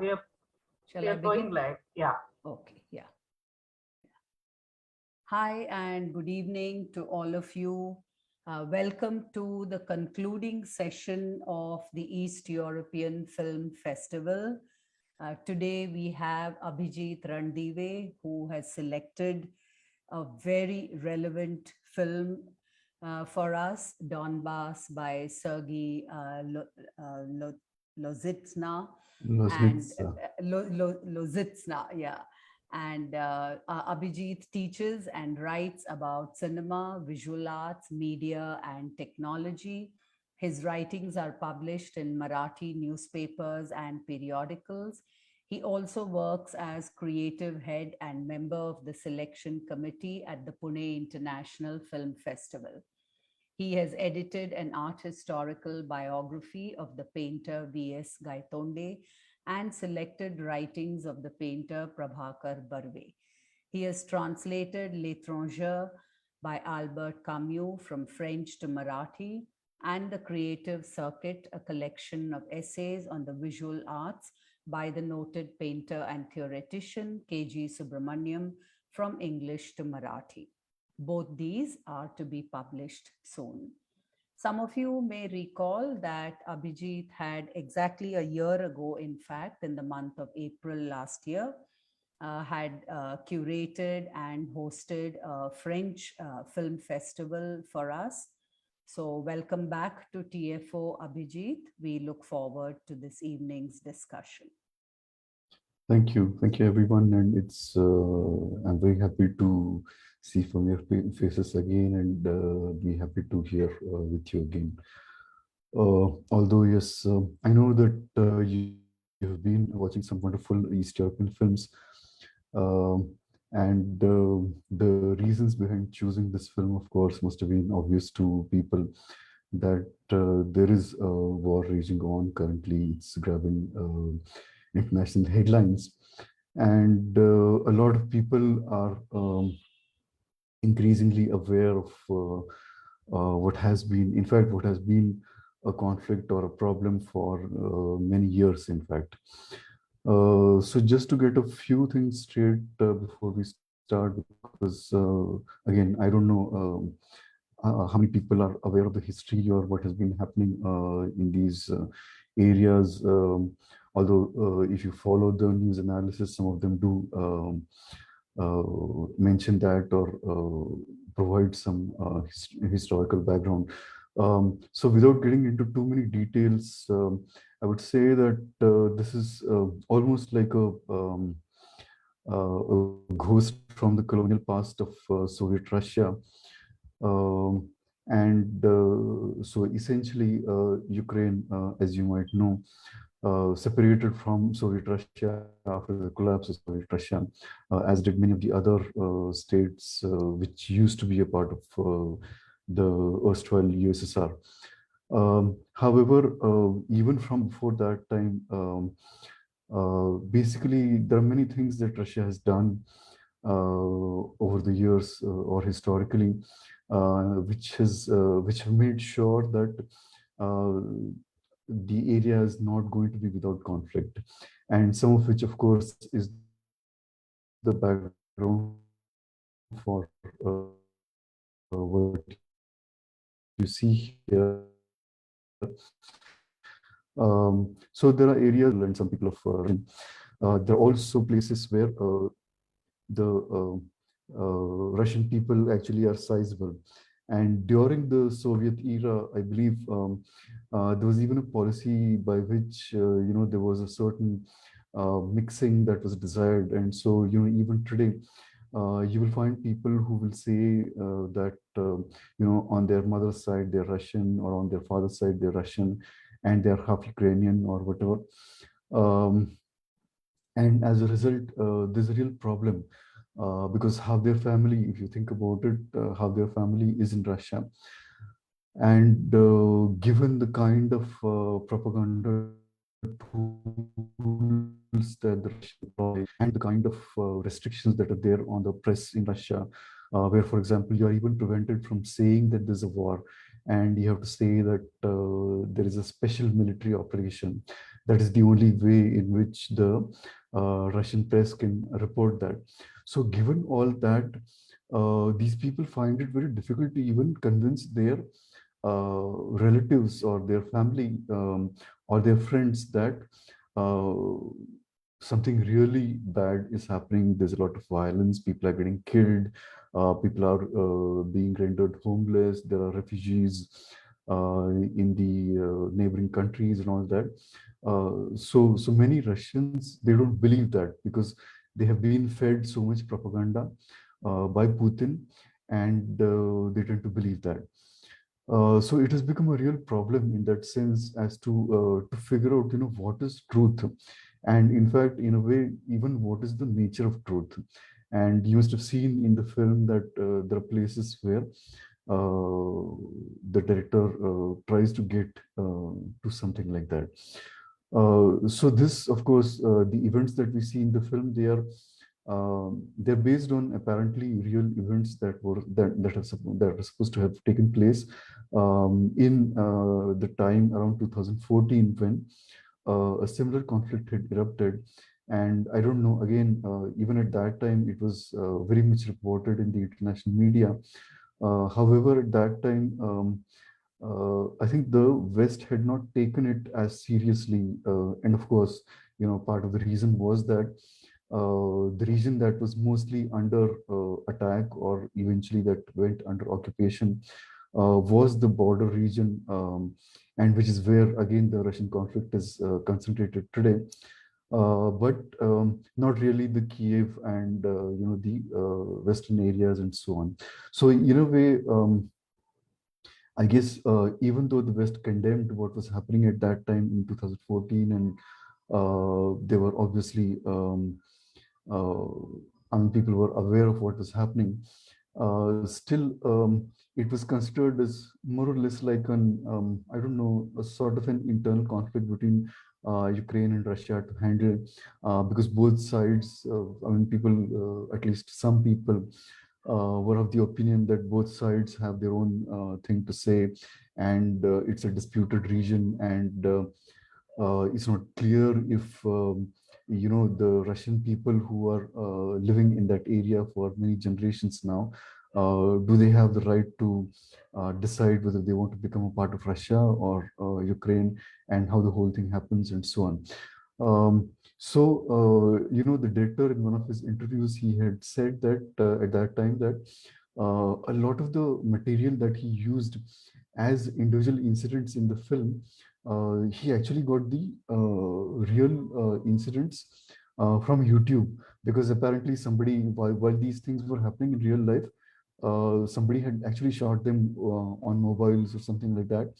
we are going live. Yeah. Okay, yeah. Hi, and good evening to all of you. Welcome to the concluding session of the East European Film Festival. Today we have Abhijeet Ranadive, who has selected a very relevant film for us, Donbass by Sergei Lozitsna and Loznitsa. Lozitsna, yeah. And Abhijeet teaches and writes about cinema, visual arts, media, and technology. His writings are published in Marathi newspapers and periodicals. He also works as creative head and member of the selection committee at the Pune International Film Festival. He has edited an art historical biography of the painter V.S. Gaitonde and selected writings of the painter Prabhakar Barve. He has translated L'étranger by Albert Camus from French to Marathi and The Creative Circuit, a collection of essays on the visual arts by the noted painter and theoretician K.G. Subramaniam from English to Marathi. Both these are to be published soon. Some of you may recall that Abhijeet had exactly a year ago, in fact, in the month of April last year, had curated and hosted a French film festival for us. So welcome back to TFO, Abhijeet. We look forward to this evening's discussion. Thank you everyone, and it's I'm very happy to see familiar faces again, and be happy to hear with you again. Although yes, I know that you have been watching some wonderful East European films, and the reasons behind choosing this film, of course, must have been obvious to people. That there is a war raging on currently. It's grabbing international headlines, and a lot of people are increasingly aware of what has been, in fact, what has been a conflict or a problem for many years, in fact. So just to get a few things straight before we start, because again, I don't know how many people are aware of the history or what has been happening in these areas. Although if you follow the news analysis, some of them do mention that or provide some historical background. So without getting into too many details, I would say that this is almost like a ghost from the colonial past of Soviet Russia. So essentially, Ukraine, as you might know, separated from Soviet Russia after the collapse of Soviet Russia, as did many of the other states which used to be a part of the erstwhile USSR. However, even from before that time, basically there are many things that Russia has done over the years or historically, which have made sure that the area is not going to be without conflict, and some of which, of course, is the background for what you see here. So there are areas, and some people of there are also places where the Russian people actually are sizable. And during the Soviet era, I believe there was even a policy by which there was a certain mixing that was desired. And so even today, you will find people who will say that on their mother's side they're Russian, or on their father's side they're Russian, and they're half Ukrainian or whatever. And as a result, there's a real problem. Because half their family, if you think about it, half their family is in Russia. And given the kind of propaganda tools that the Russians employ, and the kind of restrictions that are there on the press in Russia, where, for example, you are even prevented from saying that there's a war, and you have to say that there is a special military operation. That is the only way in which the Russian press can report that. So given all that, these people find it very difficult to even convince their relatives or their family or their friends that uh, something really bad is happening. There's a lot of violence. People are getting killed. People are being rendered homeless. There are refugees in the neighboring countries and all that. So many Russians, they don't believe that because they have been fed so much propaganda by Putin, and they tend to believe that. So it has become a real problem in that sense as to figure out, what is truth, and in fact, in a way, even what is the nature of truth. And you must have seen in the film that there are places where the director tries to get to something like that. So this, of course, the events that we see in the film, they're based on apparently real events that are supposed to have taken place in the time around 2014 when a similar conflict had erupted. And I don't know, again, even at that time, it was very much reported in the international media. However, at that time, I think the West had not taken it as seriously. And of course, part of the reason was that the region that was mostly under attack or eventually that went under occupation was the border region, and which is where, again, the Russian conflict is concentrated today. But not really the Kiev and the western areas and so on. So in a way, I guess even though the West condemned what was happening at that time in 2014, and they were obviously, uh, I mean, people were aware of what was happening. Still, it was considered as more or less like I don't know, a sort of an internal conflict between Ukraine and Russia to handle, because both sides, I mean, people, at least some people, were of the opinion that both sides have their own thing to say, and it's a disputed region, and it's not clear if the Russian people who are living in that area for many generations now, do they have the right to decide whether they want to become a part of Russia or Ukraine, and how the whole thing happens and so on. The director, in one of his interviews, he had said that at that time that a lot of the material that he used as individual incidents in the film, he actually got the real incidents from YouTube, because apparently somebody, while these things were happening in real life, somebody had actually shot them on mobiles or something like that,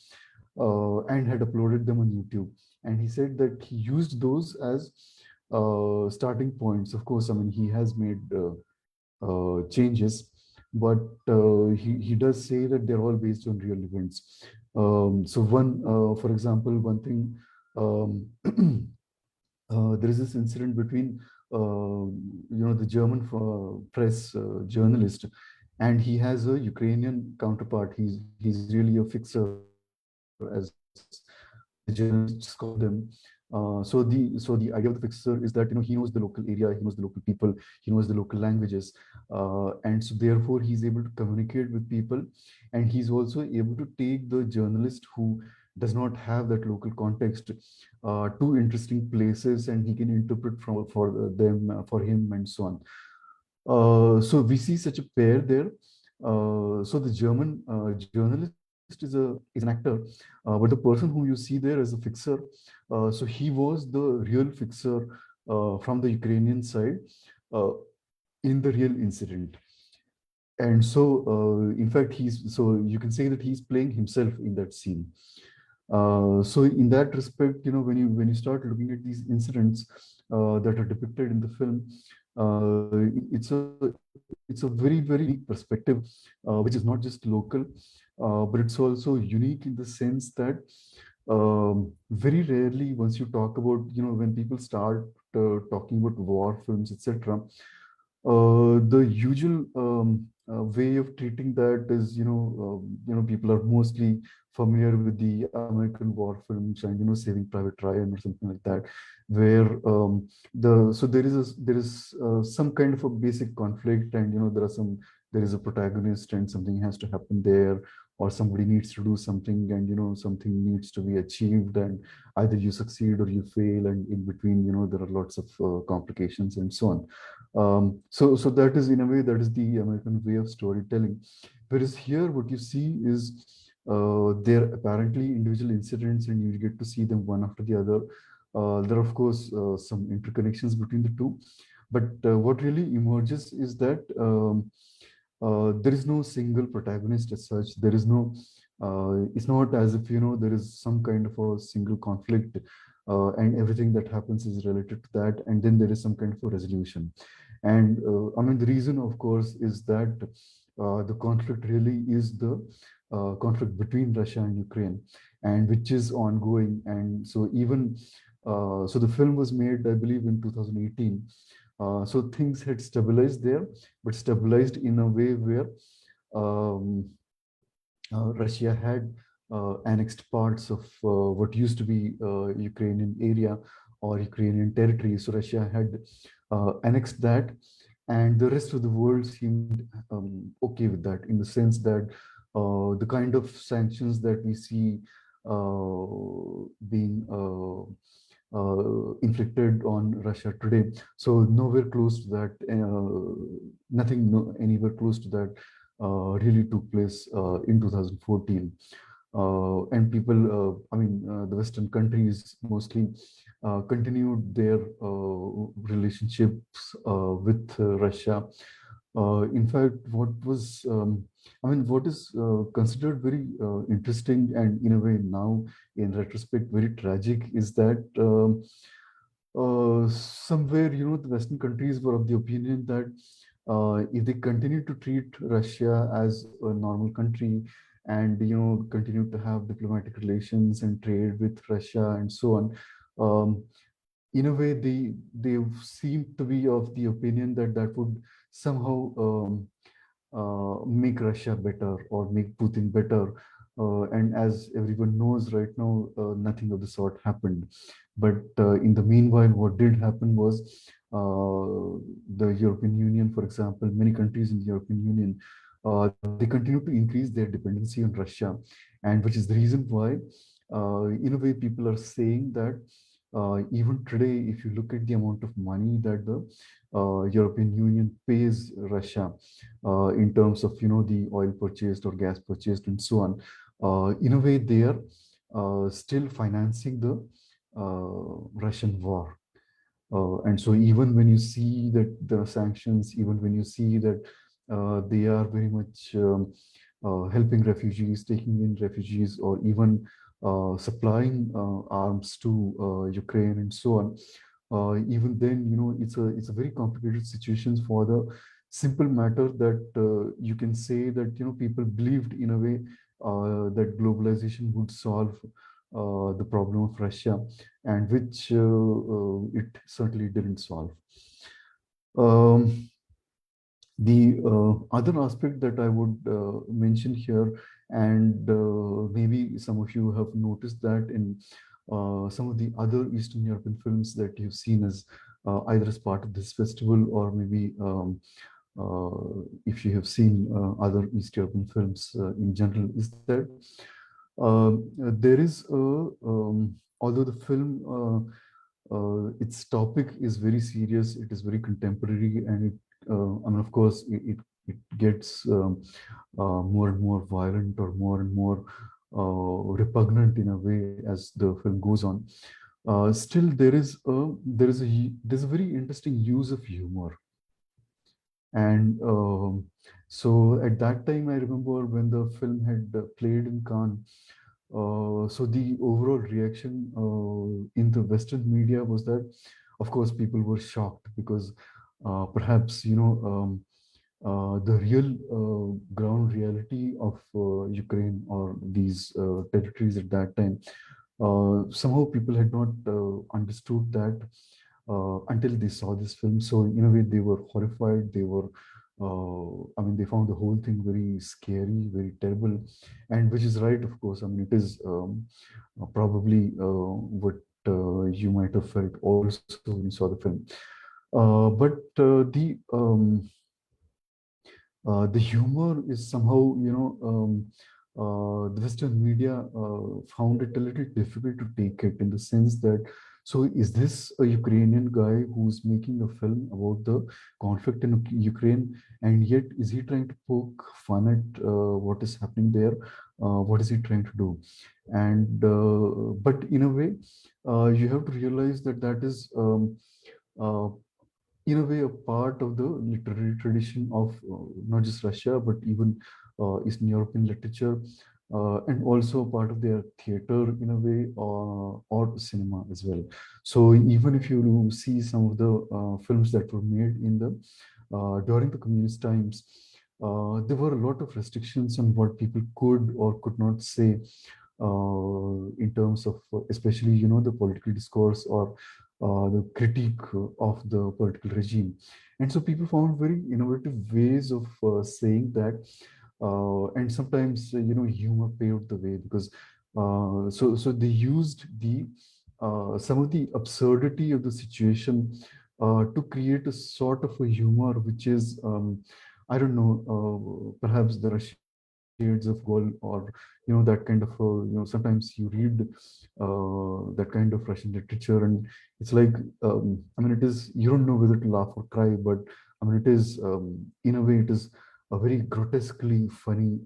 and had uploaded them on YouTube. And he said that he used those as starting points. Of course, I mean, he has made changes, but he does say that they're all based on real events. For example, one thing, um, there is this incident between the German press journalist, and he has a Ukrainian counterpart. He's really a fixer, as the journalists call them. So the idea of the fixer is that he knows the local area, he knows the local people, he knows the local languages, and so therefore he's able to communicate with people, and he's also able to take the journalist who does not have that local context to interesting places, and he can interpret for them, for him, and so on. So we see such a pair there. So the German journalist is an actor, but the person whom you see there as a fixer, so he was the real fixer from the Ukrainian side uh, in the real incident. And so, in fact, so you can say that he's playing himself in that scene. So in that respect, when you start looking at these incidents that are depicted in the film, it's a very very unique perspective, which is not just local, but it's also unique in the sense that very rarely, once you talk about, when people start talking about war films, etc., The usual way of treating that is, people are mostly familiar with the American war films and Saving Private Ryan or something like that, where there is some kind of a basic conflict, and there is a protagonist and something has to happen there, or somebody needs to do something, and something needs to be achieved, and either you succeed or you fail, and in between there are lots of complications and so on. So that is, in a way, that is the American way of storytelling. Whereas here, what you see is they're apparently individual incidents, and you get to see them one after the other. There are, of course, some interconnections between the two, but what really emerges is that there is no single protagonist as such. There is no. It's not as if there is some kind of a single conflict, and everything that happens is related to that, and then there is some kind of a resolution. And I mean, the reason, of course, is that the conflict really is the conflict between Russia and Ukraine, and which is ongoing. And so even so, the film was made, I believe, in 2018. So things had stabilized there, but stabilized in a way where um, Russia had annexed parts of what used to be Ukrainian area or Ukrainian territory. So Russia had annexed that, and the rest of the world seemed okay with that, in the sense that the kind of sanctions that we see being inflicted on Russia today. So nowhere close to that, nothing no, anywhere close to that really took place in 2014. And people, the Western countries mostly continued their relationships with Russia. In fact, what is considered very interesting, and in a way now, in retrospect, very tragic, is that somewhere, the Western countries were of the opinion that if they continue to treat Russia as a normal country, and continue to have diplomatic relations and trade with Russia and so on, in a way they seem to be of the opinion that that would somehow make Russia better or make Putin better. And as everyone knows right now, nothing of the sort happened. But in the meanwhile, what did happen was the European Union, for example, many countries in the European Union, they continue to increase their dependency on Russia. And which is the reason why, in a way, people are saying that even today, if you look at the amount of money that the European Union pays Russia in terms of the oil purchased or gas purchased and so on, in a way they are still financing the Russian war. And so even when you see that there are sanctions, even when you see that they are very much helping refugees, taking in refugees, or even supplying arms to Ukraine and so on, even then, it's a very complicated situation for the simple matter that you can say that people believed in a way that globalization would solve the problem of Russia, and which it certainly didn't solve. Um, the other aspect that I would mention here, and maybe some of you have noticed that in some of the other Eastern European films that you've seen as either as part of this festival, or maybe if you have seen other East European films in general, is that there is although the film its topic is very serious, it is very contemporary, and of course, it gets more and more violent, or more and more repugnant in a way as the film goes on. Still, there's a very interesting use of humor. And so at that time, I remember when the film had played in Cannes, so the overall reaction in the Western media was that, of course, people were shocked, because perhaps the real ground reality of Ukraine or these territories at that time, somehow people had not understood that until they saw this film. So in a way, they were horrified. They were, I mean, they found the whole thing very scary, very terrible, and which is right, of course. I mean, it is probably what you might have felt also when you saw the film. But the humor is somehow, the Western media found it a little difficult to take it, in the sense that, so is this a Ukrainian guy who's making a film about the conflict in Ukraine, and yet is he trying to poke fun at what is happening there? What is he trying to do? And but in a way, you have to realize that that is uh, in a way a part of the literary tradition of not just Russia, but even Eastern European literature, and also a part of their theater in a way, or cinema as well. So even if you see some of the films that were made in the during the communist times, there were a lot of restrictions on what people could or could not say, in terms of, especially, the political discourse, or the critique of the political regime. And so people found very innovative ways of saying that, and sometimes, humor paved the way, because so they used the some of the absurdity of the situation to create a sort of a humor which is, I don't know, perhaps there are shades of gold, or that kind of, sometimes you read that kind of Russian literature, and it's like, I mean, it is, you don't know whether to laugh or cry, but I mean, it is, in a way, it is a very grotesquely funny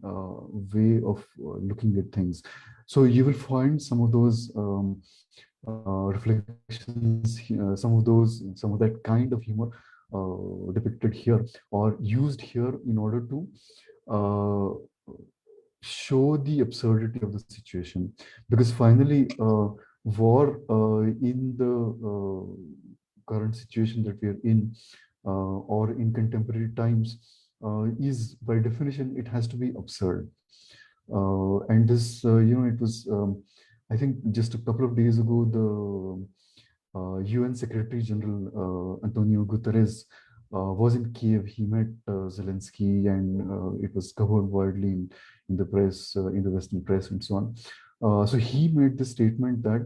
way of looking at things. So you will find some of those reflections, some of that kind of humor depicted here, or used here, in order to uh, show the absurdity of the situation. Because finally, war, in the current situation that we are in, or in contemporary times, is by definition, it has to be absurd. And this, it was, I think, just a couple of days ago, the UN Secretary General Antonio Guterres was in Kiev. He met Zelensky, and it was covered widely in the press, in the Western press, and so on. So he made the statement that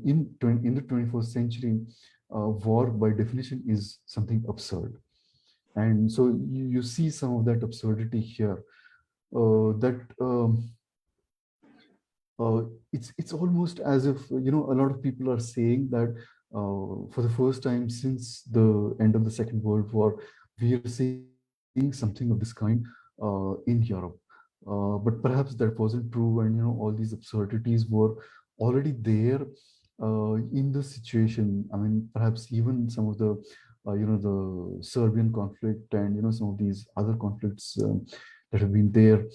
in the 21st century, war by definition is something absurd. And so you see some of that absurdity here. That it's almost as if, a lot of people are saying that for the first time since the end of the Second World War, we are seeing something of this kind in Europe. But perhaps that wasn't true, and all these absurdities were already there in the situation. I mean, perhaps even some of the the Serbian conflict, and some of these other conflicts that have been there.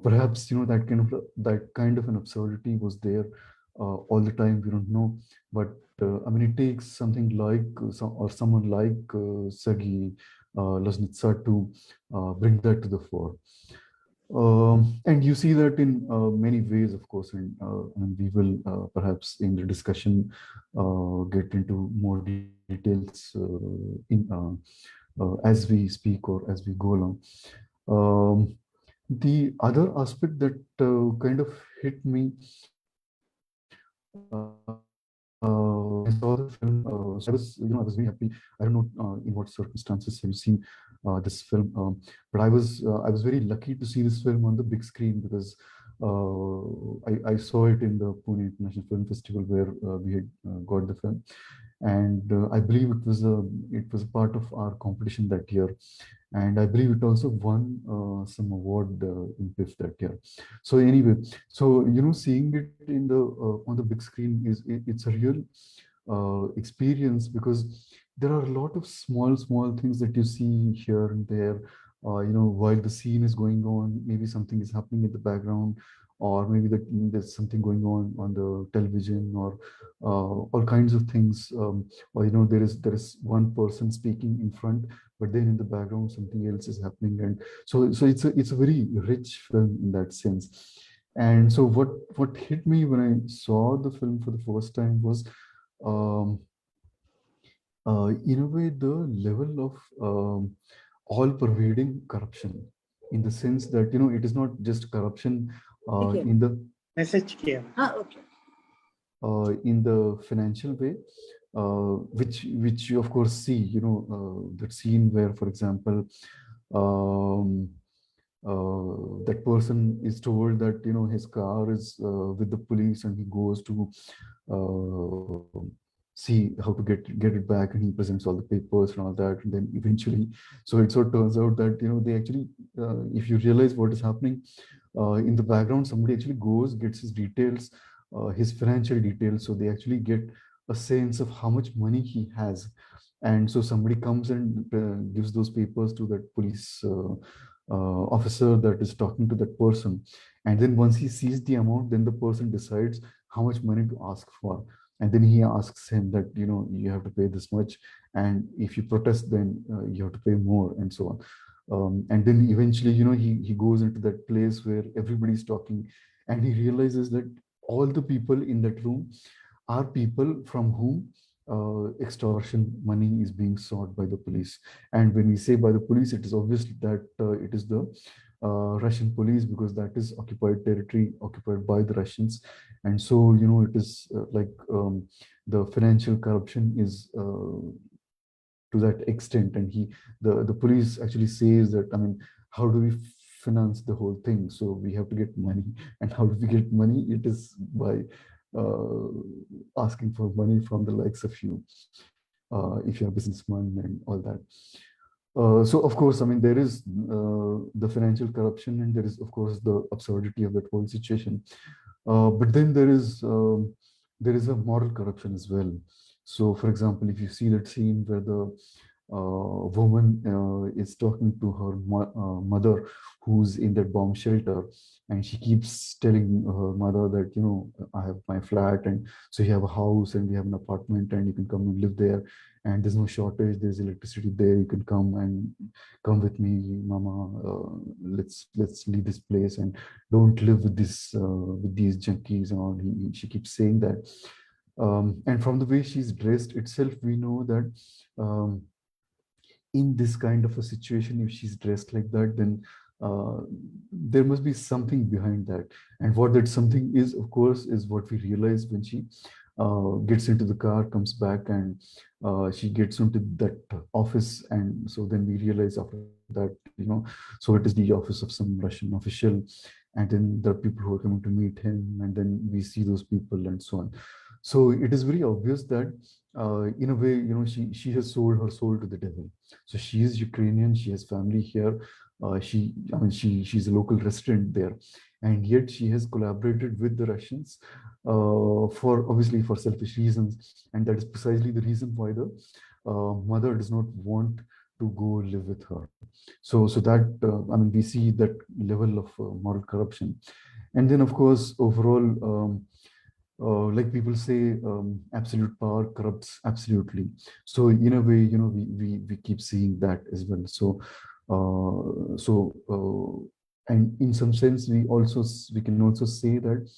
Perhaps that kind of an absurdity was there all the time. We don't know, but I mean, it takes something like someone like Sergei Loznitsa to bring that to the fore. And you see that in many ways, of course, and we will perhaps in the discussion get into more details as we speak or as we go along. Um, the other aspect that kind of hit me when I saw the film, so I was very happy. I don't know in what circumstances have you seen this film, but I was very lucky to see this film on the big screen, because I saw it in the Pune International Film Festival, where we had got the film, and I believe it was a part of our competition that year, and I believe it also won some award in PIF that year. So anyway, so seeing it in the on the big screen it's a real experience, because there are a lot of small things that you see here and there. While the scene is going on, maybe something is happening in the background, or maybe there's something going on the television, or all kinds of things. Or there is one person speaking in front, but then in the background something else is happening, and so it's a very rich film in that sense. And so, what hit me when I saw the film for the first time was, um, in a way, the level of all-pervading corruption, in the sense that it is not just corruption in the message किया okay in the financial way, which you of course see, that scene where, for example, um, that person is told that his car is with the police, and he goes to see how to get it back, and he presents all the papers and all that, and then eventually, so it sort of turns out that they actually, if you realize what is happening in the background, somebody actually goes, gets his details, his financial details, so they actually get a sense of how much money he has. And so somebody comes and gives those papers to that police officer that is talking to that person. And then once he sees the amount, then the person decides how much money to ask for. And then he asks him that, you have to pay this much. And if you protest, then you have to pay more, and so on. And then eventually, he goes into that place where everybody's talking, and he realizes that all the people in that room are people from whom extortion money is being sought by the police. And when we say by the police, it is obviously that it is the Russian police, because that is occupied territory occupied by the Russians. And so, it is like the financial corruption is to that extent. And the police actually says that, I mean, how do we finance the whole thing? So we have to get money. And how do we get money? It is by uh, asking for money from the likes of you, if you're a businessman and all that. So of course, I mean, there is the financial corruption, and there is of course the absurdity of that whole situation. But then there is a moral corruption as well. So, for example, if you see that scene where the woman is talking to her mother, who's in that bomb shelter, and she keeps telling her mother that, I have my flat, and so you have a house, and we have an apartment, and you can come and live there, and there's no shortage, there's electricity there, you can come with me, mama, let's leave this place, and don't live with this with these junkies and all. She keeps saying that. And from the way she's dressed itself, we know that in this kind of a situation, if she's dressed like that, then there must be something behind that. And what that something is, of course, is what we realize when she gets into the car, comes back, and she gets into that office. And so then we realize after that, so it is the office of some Russian official. And then there are people who are coming to meet him, and then we see those people, and so on. So it is very obvious that in a way, she has sold her soul to the devil. So she is Ukrainian, she has family here. She's a local resident there, and yet she has collaborated with the Russians for obviously for selfish reasons, and that is precisely the reason why the mother does not want to go live with her. So that we see that level of moral corruption, and then of course overall. Like people say, absolute power corrupts absolutely. So in a way, we keep seeing that as well. And in some sense, we can also say that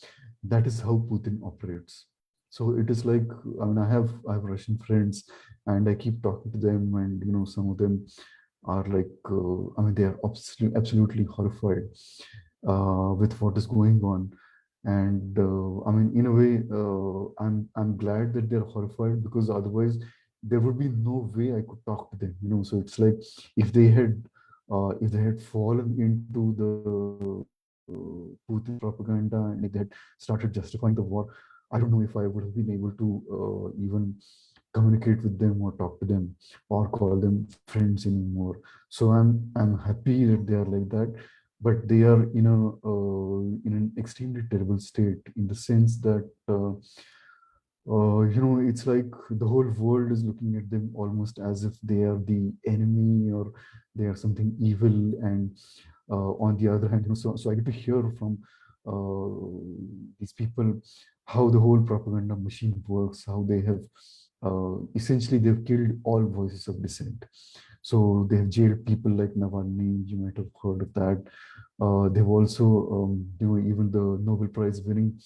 that is how Putin operates. So it is like, I have Russian friends, and I keep talking to them, and some of them are like, they are absolutely horrified with what is going on. And in a way, I'm glad that they're horrified, because otherwise there would be no way I could talk to them. So it's like if they had fallen into the Putin's propaganda, and if they had started justifying the war, I don't know if I would have been able to even communicate with them or talk to them or call them friends anymore. So I'm happy that they are like that, but they are in an extremely terrible state, in the sense that it's like the whole world is looking at them almost as if they are the enemy, or they are something evil. And on the other hand, so I get to hear from these people how the whole propaganda machine works, how they have essentially they've killed all voices of dissent. So they have jailed people like Navalny, you might have heard of that. They've also, even the Nobel Prize winning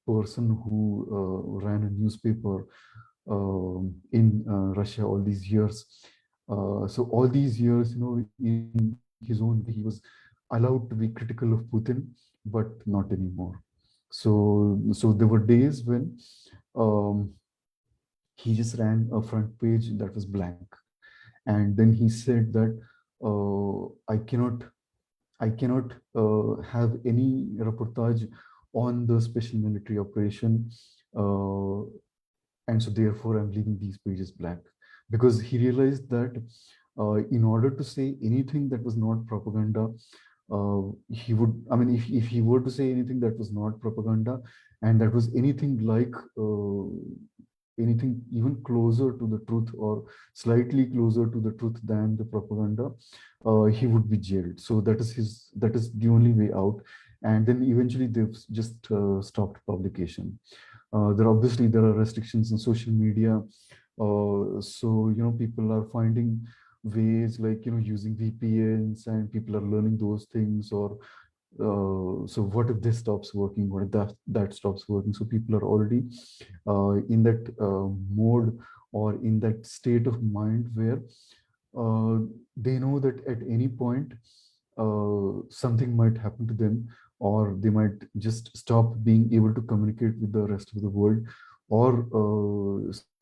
person who ran a newspaper in Russia all these years. So all these years, in his own way, he was allowed to be critical of Putin, but not anymore. So there were days when um, he just ran a front page that was blank, and then he said that I cannot have any reportage on the special military operation, uh, and so therefore I'm leaving these pages blank, because he realized that in order to say anything that was not propaganda, he would, I mean, if he were to say anything that was not propaganda, and that was anything like anything even closer to the truth or slightly closer to the truth than the propaganda, he would be jailed. So that is the only way out. And then eventually they've just stopped publication. There are restrictions on social media. So, people are finding ways like, using VPNs, and people are learning those things. Or so what if this stops working? What if that stops working? So people are already in that mode, or in that state of mind where they know that at any point something might happen to them, or they might just stop being able to communicate with the rest of the world, or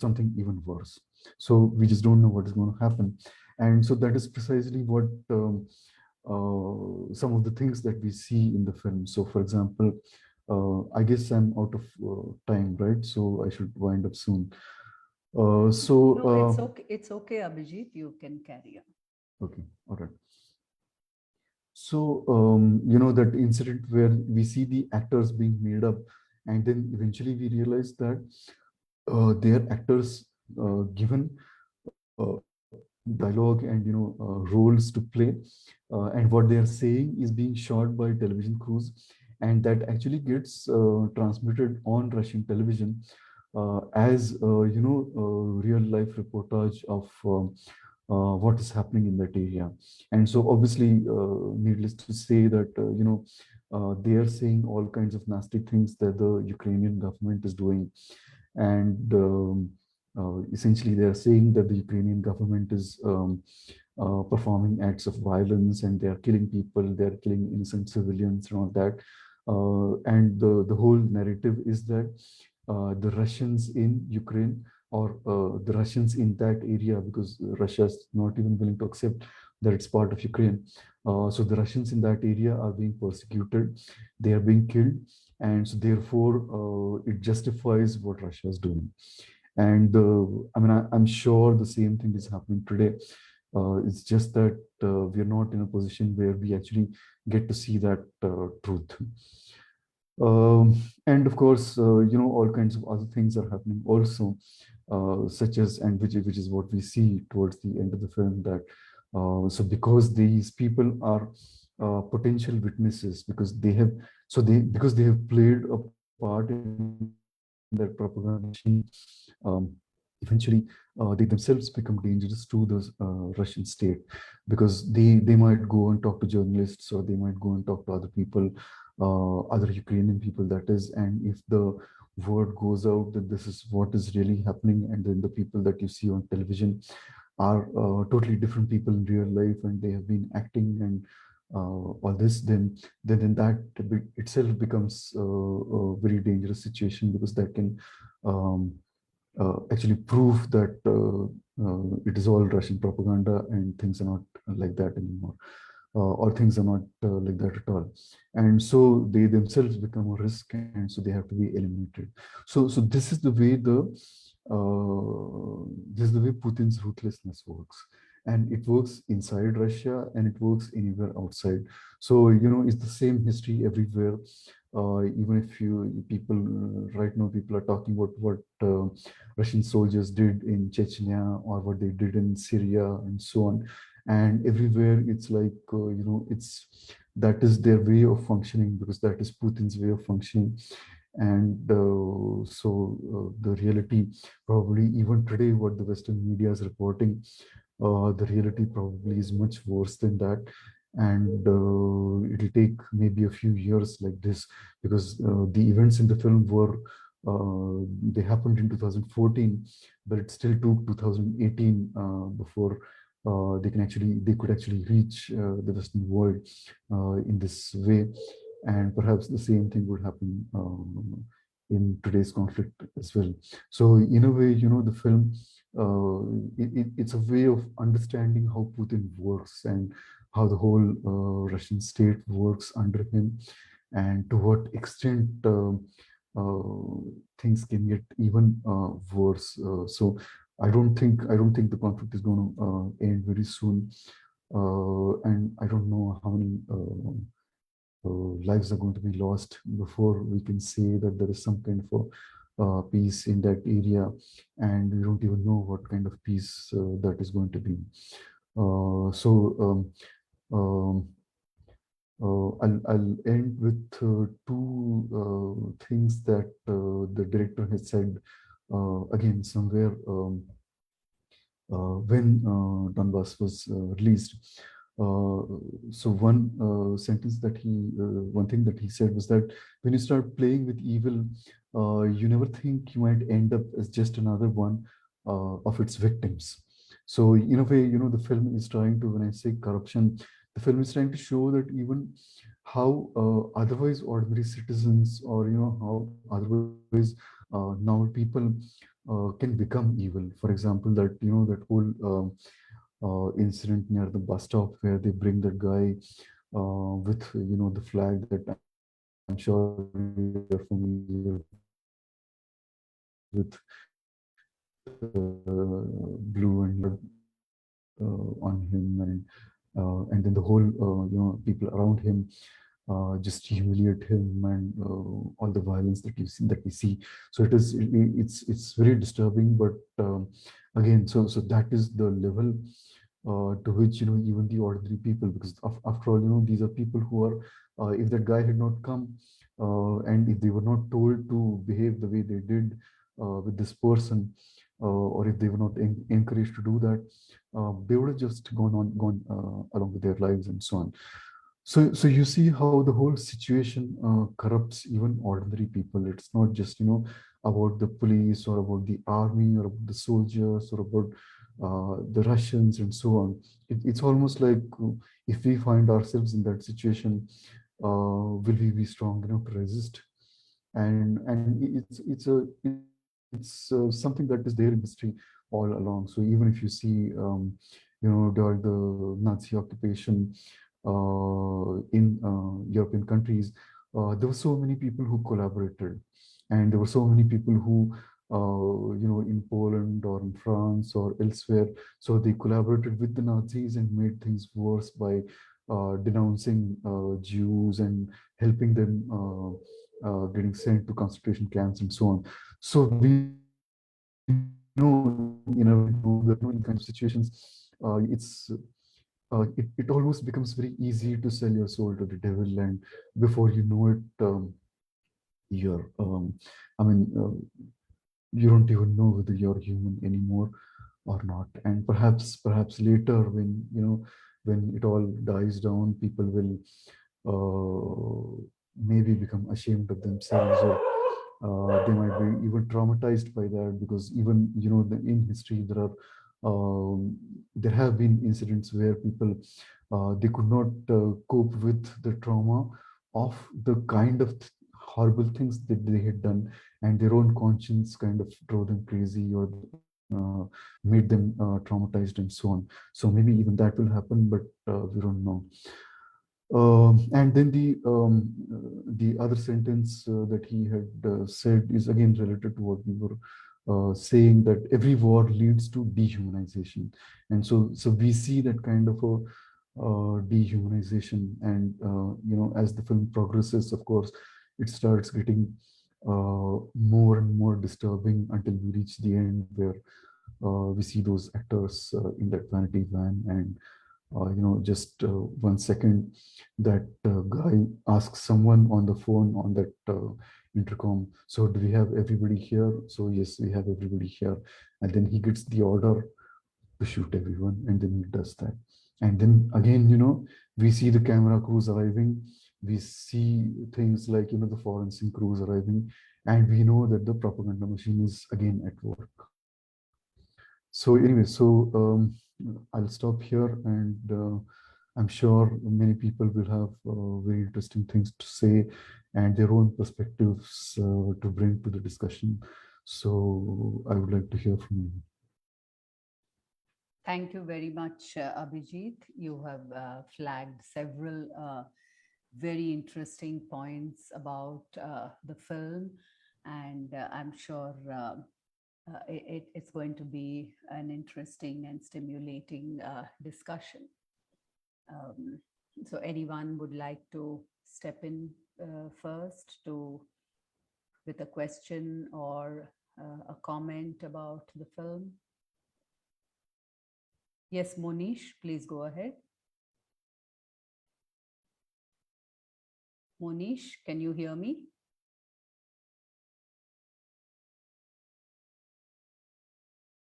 something even worse. So we just don't know what is going to happen. And so that is precisely what some of the things that we see in the film. So for example, I guess I'm out of time, right? So I should wind up soon. No, it's So okay. It's okay, Abhijeet. You can carry on. okay, all right. So, that incident where we see the actors being made up, and then eventually we realize that they are actors given uh, dialogue and, roles to play, and what they are saying is being shot by television crews, and that actually gets transmitted on Russian television as real life reportage of what is happening in that area. And so obviously, needless to say that, they are saying all kinds of nasty things that the Ukrainian government is doing. And essentially, they are saying that the Ukrainian government is performing acts of violence, and they are killing people, they are killing innocent civilians and all that. And the whole narrative is that the Russians in Ukraine, or the Russians in that area, because Russia is not even willing to accept that it's part of Ukraine. So the Russians in that area are being persecuted, they are being killed, and so therefore it justifies what Russia is doing. And I mean, I'm sure the same thing is happening today. It's just that we are not in a position where we actually get to see that truth. And of course, all kinds of other things are happening also, such as, and which is what we see towards the end of the film, that so because these people are potential witnesses, because they have, because they have played a part in that propaganda machine, eventually they themselves become dangerous to the Russian state, because they might go and talk to journalists, or they might go and talk to other people, other Ukrainian people, that is. And if the word goes out that this is what is really happening, and then the people that you see on television are totally different people in real life, and they have been acting and all this, then that itself becomes a very dangerous situation, because that can actually prove that it is all Russian propaganda, and things are not like that anymore, or things are not like that at all. And so they themselves become a risk, and so they have to be eliminated. So this is the way Putin's ruthlessness works. And it works inside Russia, and it works anywhere outside. So, it's the same history everywhere. Even if right now people are talking about what Russian soldiers did in Chechnya, or what they did in Syria, and so on. And everywhere it's like, that is their way of functioning, because that is Putin's way of functioning. And the reality, probably even today, what the Western media is reporting, the reality probably is much worse than that. And it'll take maybe a few years like this, because the events in the film were They happened in 2014, but it still took 2018 before they could actually reach the Western world in this way. And perhaps the same thing would happen in today's conflict as well. So in a way, the film, it's a way of understanding how Putin works and how the whole Russian state works under him, and to what extent things can get even worse. So I don't think the conflict is going to end very soon, and I don't know how many lives are going to be lost before we can say that there is some kind of peace in that area, and we don't even know what kind of peace that is going to be. So I'll end with two things that the director has said again somewhere when Donbass was released. So one thing that he said was that when you start playing with evil, you never think you might end up as just another one of its victims. So in a way, the film is trying to, when I say corruption, the film is trying to show that even how otherwise ordinary citizens, or how otherwise normal people can become evil. For example, that whole incident near the bus stop where they bring that guy with the flag that I'm sure you're familiar with, blue and on him, and then the whole people around him just humiliate him, and all the violence that we see. So it's very disturbing, but again, so that is the level to which even the ordinary people, because after all, these are people who are, if that guy had not come, and if they were not told to behave the way they did with this person, or if they were not encouraged to do that, they would have just gone along with their lives and so on. So you see how the whole situation corrupts even ordinary people. It's not just about the police, or about the army, or about the soldiers, or about the Russians and so on. It's almost like if we find ourselves in that situation, will we be strong enough to resist? And it's something that is there in history all along. So even if you see, during the Nazi occupation in European countries, there were so many people who collaborated, and there were so many people who, in Poland or in France or elsewhere, so they collaborated with the Nazis and made things worse by denouncing Jews and helping them getting sent to concentration camps and so on. So we know, that in kind of situations, it almost becomes very easy to sell your soul to the devil, and before you know it, you're, I mean, you don't even know whether you're human anymore or not. And perhaps later, when it all dies down, people will maybe become ashamed of themselves, or they might be even traumatized by that, because even in history there have been incidents where people they could not cope with the trauma of the kind of horrible things that they had done, and their own conscience kind of drove them crazy, or made them traumatized and so on. So maybe even that will happen, but we don't know. And then the other sentence that he had said is again related to what we were saying, that every war leads to dehumanization. And so we see that kind of a dehumanization, and as the film progresses, of course, it starts getting more and more disturbing until we reach the end, where we see those actors in that vanity van, and just 1 second, that guy asks someone on the phone on that intercom, so do we have everybody here? So yes, we have everybody here. And then he gets the order to shoot everyone, and then he does that. And then again, we see the camera crews arriving, we see things like the forensic crews arriving, And we know that the propaganda machine is again at work. So anyway, I'll stop here, and I'm sure many people will have very interesting things to say and their own perspectives to bring to the discussion. So I would like to hear from you. Thank you very much, Abhijeet. You have flagged several very interesting points about the film, and I'm sure it's going to be an interesting and stimulating discussion. So anyone would like to step in first with a question or a comment about the film? Yes, Monish, please go ahead. Monish, can you hear me?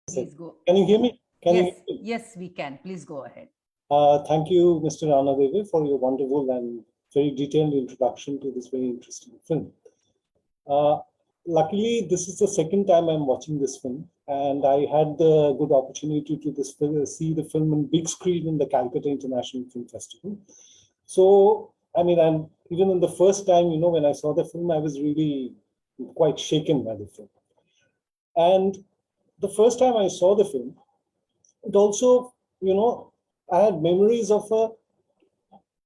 Please go. Can you hear me? Yes, we can. Please go ahead. Thank you, Mr. Ranadive, for your wonderful and very detailed introduction to this very interesting film. Luckily, this is the second time I'm watching this film, and I had the good opportunity to see the film on big screen in the Calcutta International Film Festival. So, I mean, and even in the first time, when I saw the film, I was really quite shaken by the film. And the first time I saw the film, it also, I had memories of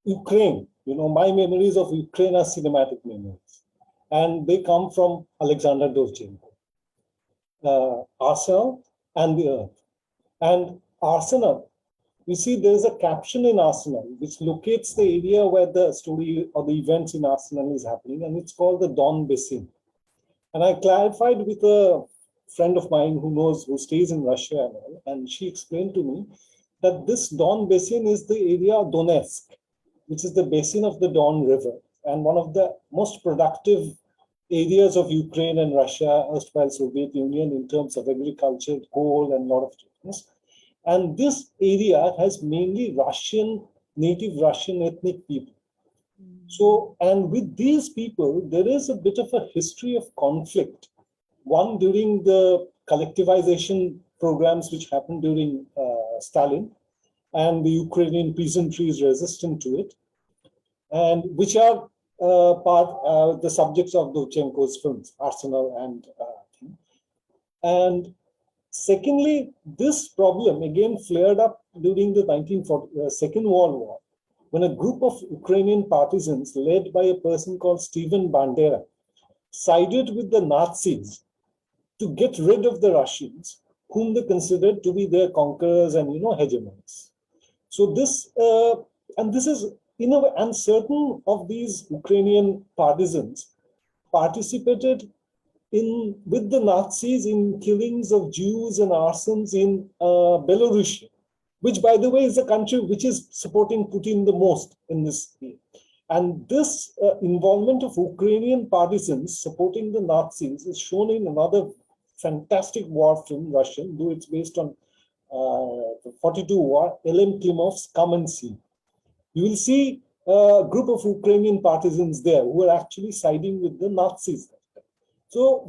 Ukraine. My memories of Ukraine are cinematic memories. And they come from Alexander Dovzhenko, Arsenal and the Earth. And Arsenal, you see, there's a caption in Arsenal which locates the area where the story or the events in Arsenal is happening, and it's called the Don Basin. And I clarified with a friend of mine who stays in Russia, and she explained to me that this Don Basin is the area of Donetsk, which is the basin of the Don River, and one of the most productive areas of Ukraine and Russia, erstwhile Soviet Union, in terms of agriculture, coal, and a lot of things. And this area has mainly native Russian ethnic people. So, and with these people, there is a bit of a history of conflict. One, during the collectivization programs which happened during Stalin, and the Ukrainian peasantry is resistant to it, and which are the subjects of Dovzhenko's films, Arsenal and secondly, this problem again flared up during the Second World War, when a group of Ukrainian partisans led by a person called Stephen Bandera sided with the Nazis to get rid of the Russians, whom they considered to be their conquerors and hegemons. So this is and certain of these Ukrainian partisans participated with the Nazis in killings of Jews and arsons in Belarus, which, by the way, is the country which is supporting Putin the most in this field. And this involvement of Ukrainian partisans supporting the Nazis is shown in another fantastic war film, Russian, though it's based on the 42 war, L.M. Klimov's Come and See. You will see a group of Ukrainian partisans there who are actually siding with the Nazis. So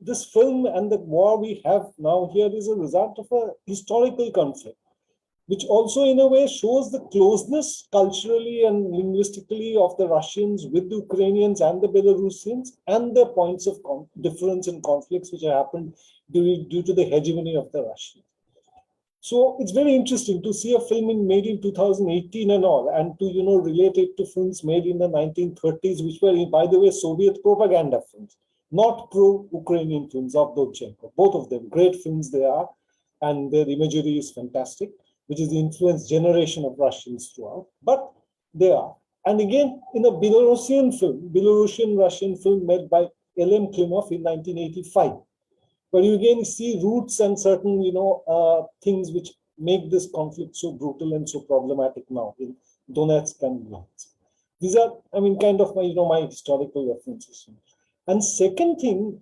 this film and the war we have now here is a result of a historical conflict, which also in a way shows the closeness culturally and linguistically of the Russians with the Ukrainians and the Belarusians, and the points of difference and conflicts which have happened due to the hegemony of the Russians. So it's very interesting to see a film made in 2018 and all, and to relate it to films made in the 1930s, which were, by the way, Soviet propaganda films, not pro-Ukrainian films of Dovzhenko. Both of them great films they are, and their imagery is fantastic, which is the influence generation of Russians throughout. But they are, and again in a Belarusian-Russian film made by L.M. Klimov in 1985. But you again see roots and certain, things which make this conflict so brutal and so problematic now in Donetsk and Luhansk. These are, kind of my historical references. And second thing,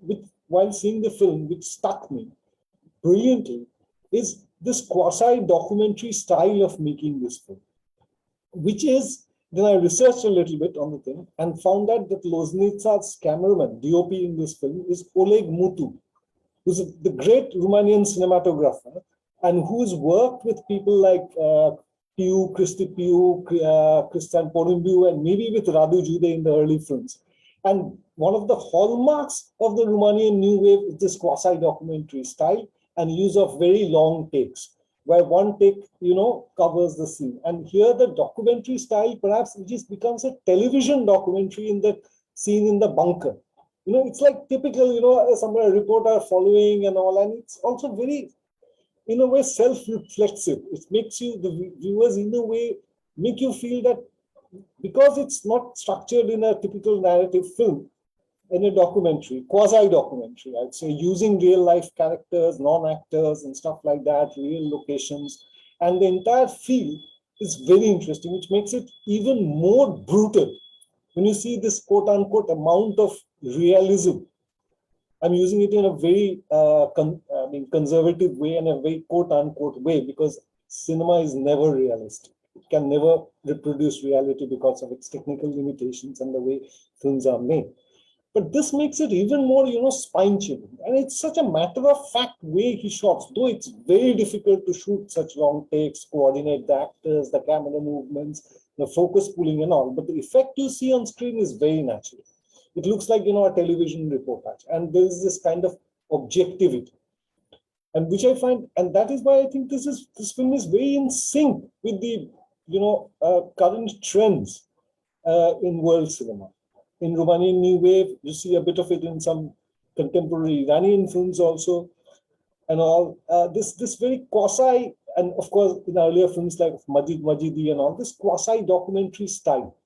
while seeing the film, which struck me brilliantly, is this quasi-documentary style of making this film, which is then I researched a little bit on the thing and found out that Loznitsa's cameraman, DOP in this film, is Oleg Mutu, who's the great Romanian cinematographer and who's worked with people like Cristi Piu, Cristian Porumbiu, and maybe with Radu Jude in the early films. And one of the hallmarks of the Romanian New Wave is this quasi-documentary style and use of very long takes, where one take, covers the scene. And here the documentary style, perhaps it just becomes a television documentary in the scene in the bunker. It's like typical, a reporter following and all, and it's also very, in a way, self-reflexive. It makes you, the viewers, in a way, make you feel that because it's not structured in a typical narrative film, in a documentary, quasi-documentary, I'd say, using real-life characters, non-actors, and stuff like that, real locations, and the entire feel is very interesting, which makes it even more brutal. When you see this quote-unquote amount of realism, I'm using it in a very conservative way and a very quote-unquote way, because cinema is never realistic. It can never reproduce reality because of its technical limitations and the way films are made. But this makes it even more, spine-chilling. And it's such a matter-of-fact way he shoots, though it's very difficult to shoot such long takes, coordinate the actors, the camera movements, the focus pulling and all. But the effect you see on screen is very natural. It looks like, a television reportage. And there is this kind of objectivity. And which I find, and that is why I think this film is very in sync with the, current trends in world cinema. In Romanian New Wave, you see a bit of it in some contemporary Iranian films also, and all. This very quasi, and of course in earlier films like Majid Majidi and all, this quasi-documentary style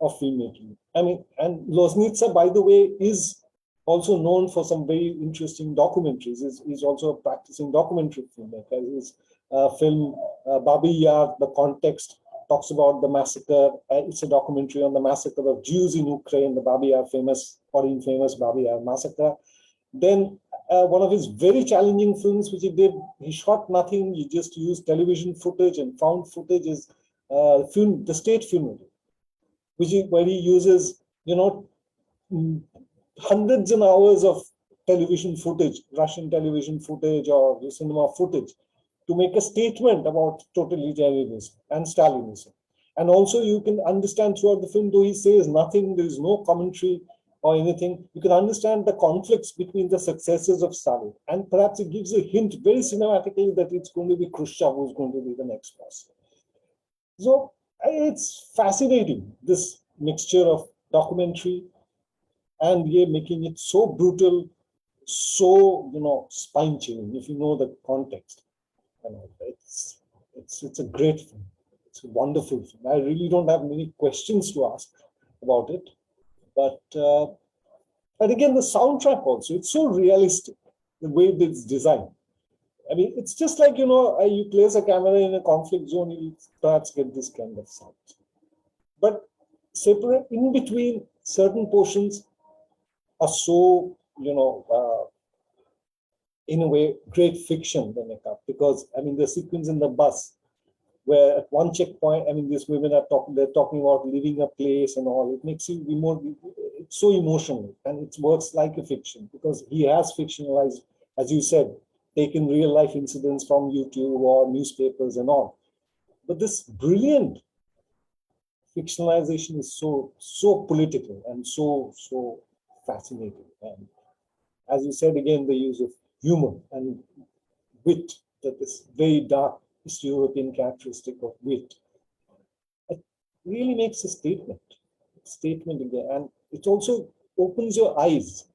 of filmmaking. And Loznitsa, by the way, is also known for some very interesting documentaries. He's also a practicing documentary filmmaker. His film Babi Yar, The Context, talks about the massacre. It's a documentary on the massacre of Jews in Ukraine, the Babi Yar infamous Babi Yar massacre. Then one of his very challenging films, which he did, he shot nothing. He just used television footage and found footage, is the state funeral, where he uses, hundreds of hours of television footage, Russian television footage or cinema footage, to make a statement about totalitarianism and Stalinism. And also you can understand throughout the film, though he says nothing, there is no commentary or anything, you can understand the conflicts between the successors of Stalin. And perhaps it gives a hint very cinematically that it's going to be Khrushchev who's going to be the next boss. So it's fascinating, this mixture of documentary and making it so brutal, so, spine-chilling, if you know the context. It's a great film. It's a wonderful film. I really don't have many questions to ask about it, but again, the soundtrack also, it's so realistic, the way it's designed. It's just like, you place a camera in a conflict zone, you perhaps get this kind of sound. But separate in between certain portions are so, in a way, great fiction they make up, because the sequence in the bus where at one checkpoint, these women are talking about leaving a place and all, it makes you be more, it's so emotional, and it works like a fiction because he has fictionalized, as you said, taken real life incidents from YouTube or newspapers and all. But this brilliant fictionalization is so political and so fascinating. And as you said, again, the use of humor and wit, that is very dark East European characteristic of wit. It really makes a statement again, and it also opens your eyes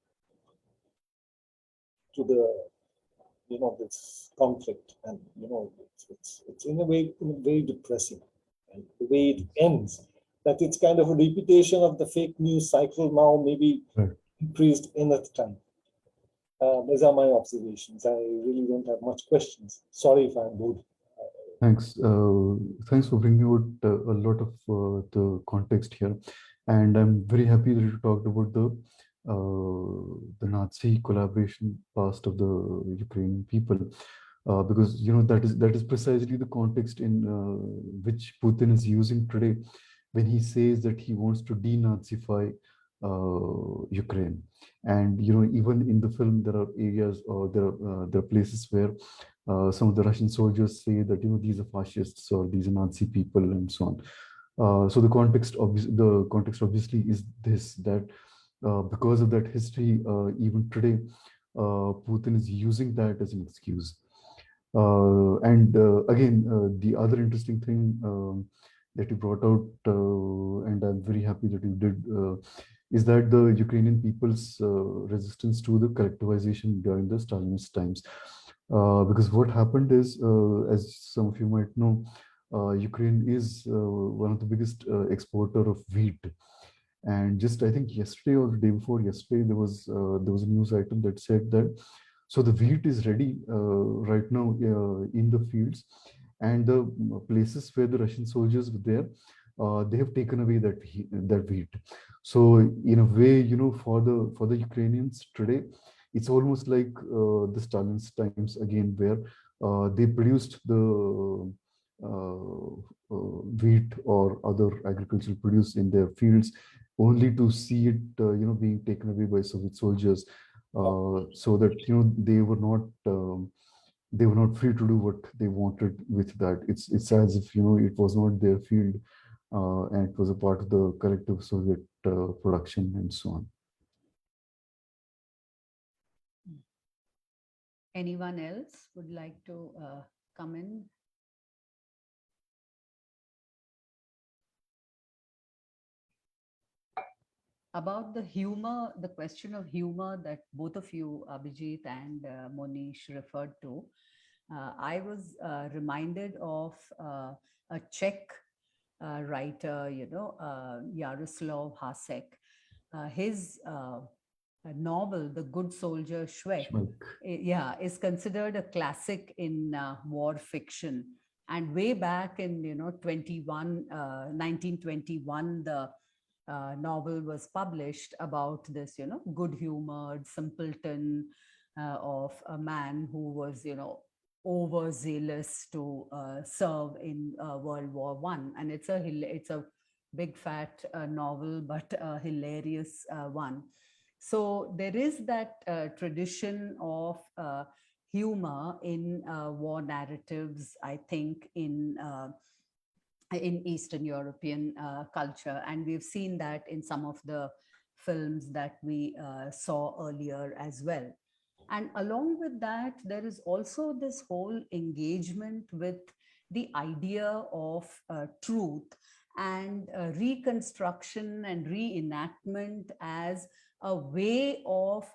to the this conflict, and it's in a way very depressing, and the way it ends, that it's kind of a repetition of the fake news cycle now, maybe increased in that time. These are my observations. I really don't have much questions. Sorry if I'm rude. Thanks. Thanks for bringing out a lot of the context here, and I'm very happy that you talked about the Nazi collaboration past of the Ukrainian people, because that is precisely the context in which Putin is using today when he says that he wants to denazify Ukraine. And even in the film, there are areas or there are places where some of the Russian soldiers say that these are fascists or these are Nazi people and so on. So the context obviously is this, that because of that history, even today, Putin is using that as an excuse. And again, the other interesting thing that you brought out, and I'm very happy that you did, is that the Ukrainian people's resistance to the collectivization during the Stalinist times. Because what happened is, as some of you might know, Ukraine is one of the biggest exporter of wheat. And just, I think yesterday or the day before yesterday, there was a news item that said that so the wheat is ready right now in the fields, and the places where the Russian soldiers were there, they have taken away that wheat. So in a way, for the Ukrainians today, it's almost like the Stalin's times again, where they produced the wheat or other agricultural produce in their fields, only to see it, being taken away by Soviet soldiers, so that they were not free to do what they wanted with that. It's as if it was not their field, and it was a part of the collective Soviet production and so on. Anyone else would like to come in? About the humor, the question of humor that both of you, Abhijeet and Monish, referred to, I was reminded of a Czech writer, Jaroslav Hasek. His novel, The Good Soldier Schweik, is considered a classic in war fiction. And way back in 1921, the novel was published about this, good-humored simpleton of a man who was, overzealous to serve in World War I. And it's a big fat novel, but a hilarious one. So there is that tradition of humor in war narratives, I think, in Eastern European culture. And we've seen that in some of the films that we saw earlier as well. And along with that, there is also this whole engagement with the idea of truth and reconstruction and reenactment as a way of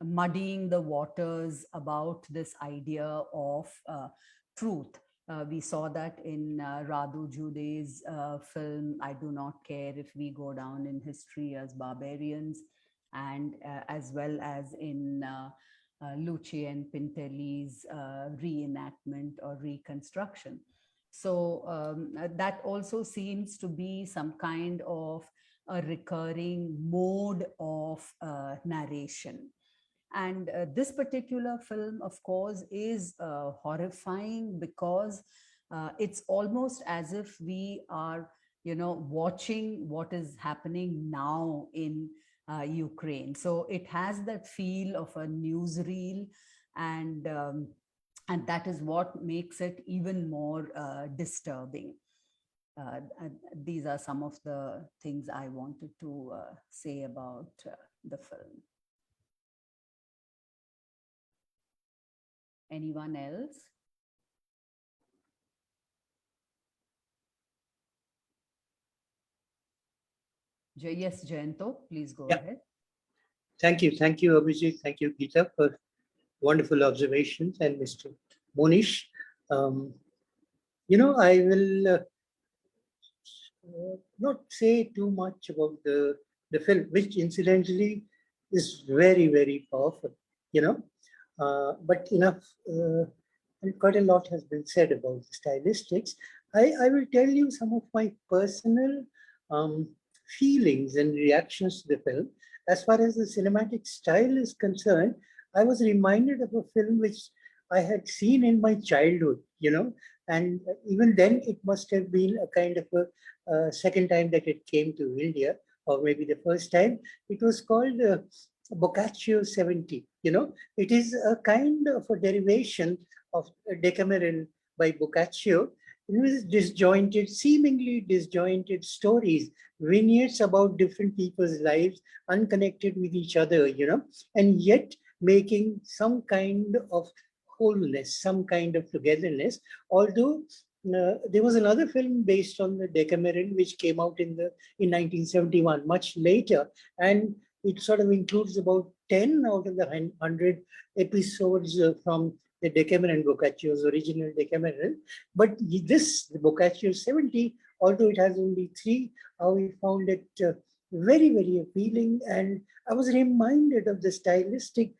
muddying the waters about this idea of truth. We saw that in Radu Jude's film, I Do Not Care If We Go Down in History as Barbarians, and as well as in Lucien Pintelli's reenactment or reconstruction. So that also seems to be some kind of a recurring mode of narration. And this particular film, of course, is horrifying because it's almost as if we are, watching what is happening now in Ukraine. So it has that feel of a newsreel, and that is what makes it even more disturbing. These are some of the things I wanted to say about the film. Anyone else? Yes, Jayanto, please go ahead. Thank you, Abhijeet. Thank you, Geeta, for wonderful observations, and Mr. Monish. I will not say too much about the film, which incidentally is very, very powerful, but enough, and quite a lot has been said about the stylistics. I will tell you some of my personal feelings and reactions to the film. As far as the cinematic style is concerned, I was reminded of a film which I had seen in my childhood, And even then, it must have been a kind of a second time that it came to India, or maybe the first time. It was called Boccaccio 70. It is a kind of a derivation of Decameron by Boccaccio. It was disjointed, seemingly disjointed stories, vignettes about different people's lives, unconnected with each other, and yet making some kind of wholeness, some kind of togetherness. Although there was another film based on the Decameron which came out in 1971, much later, and it sort of includes about 10 out of the 100 episodes from the Decameron, Boccaccio's original Decameron. But this, the Boccaccio 70, although it has only 3, I found it very, very appealing. And I was reminded of the stylistic,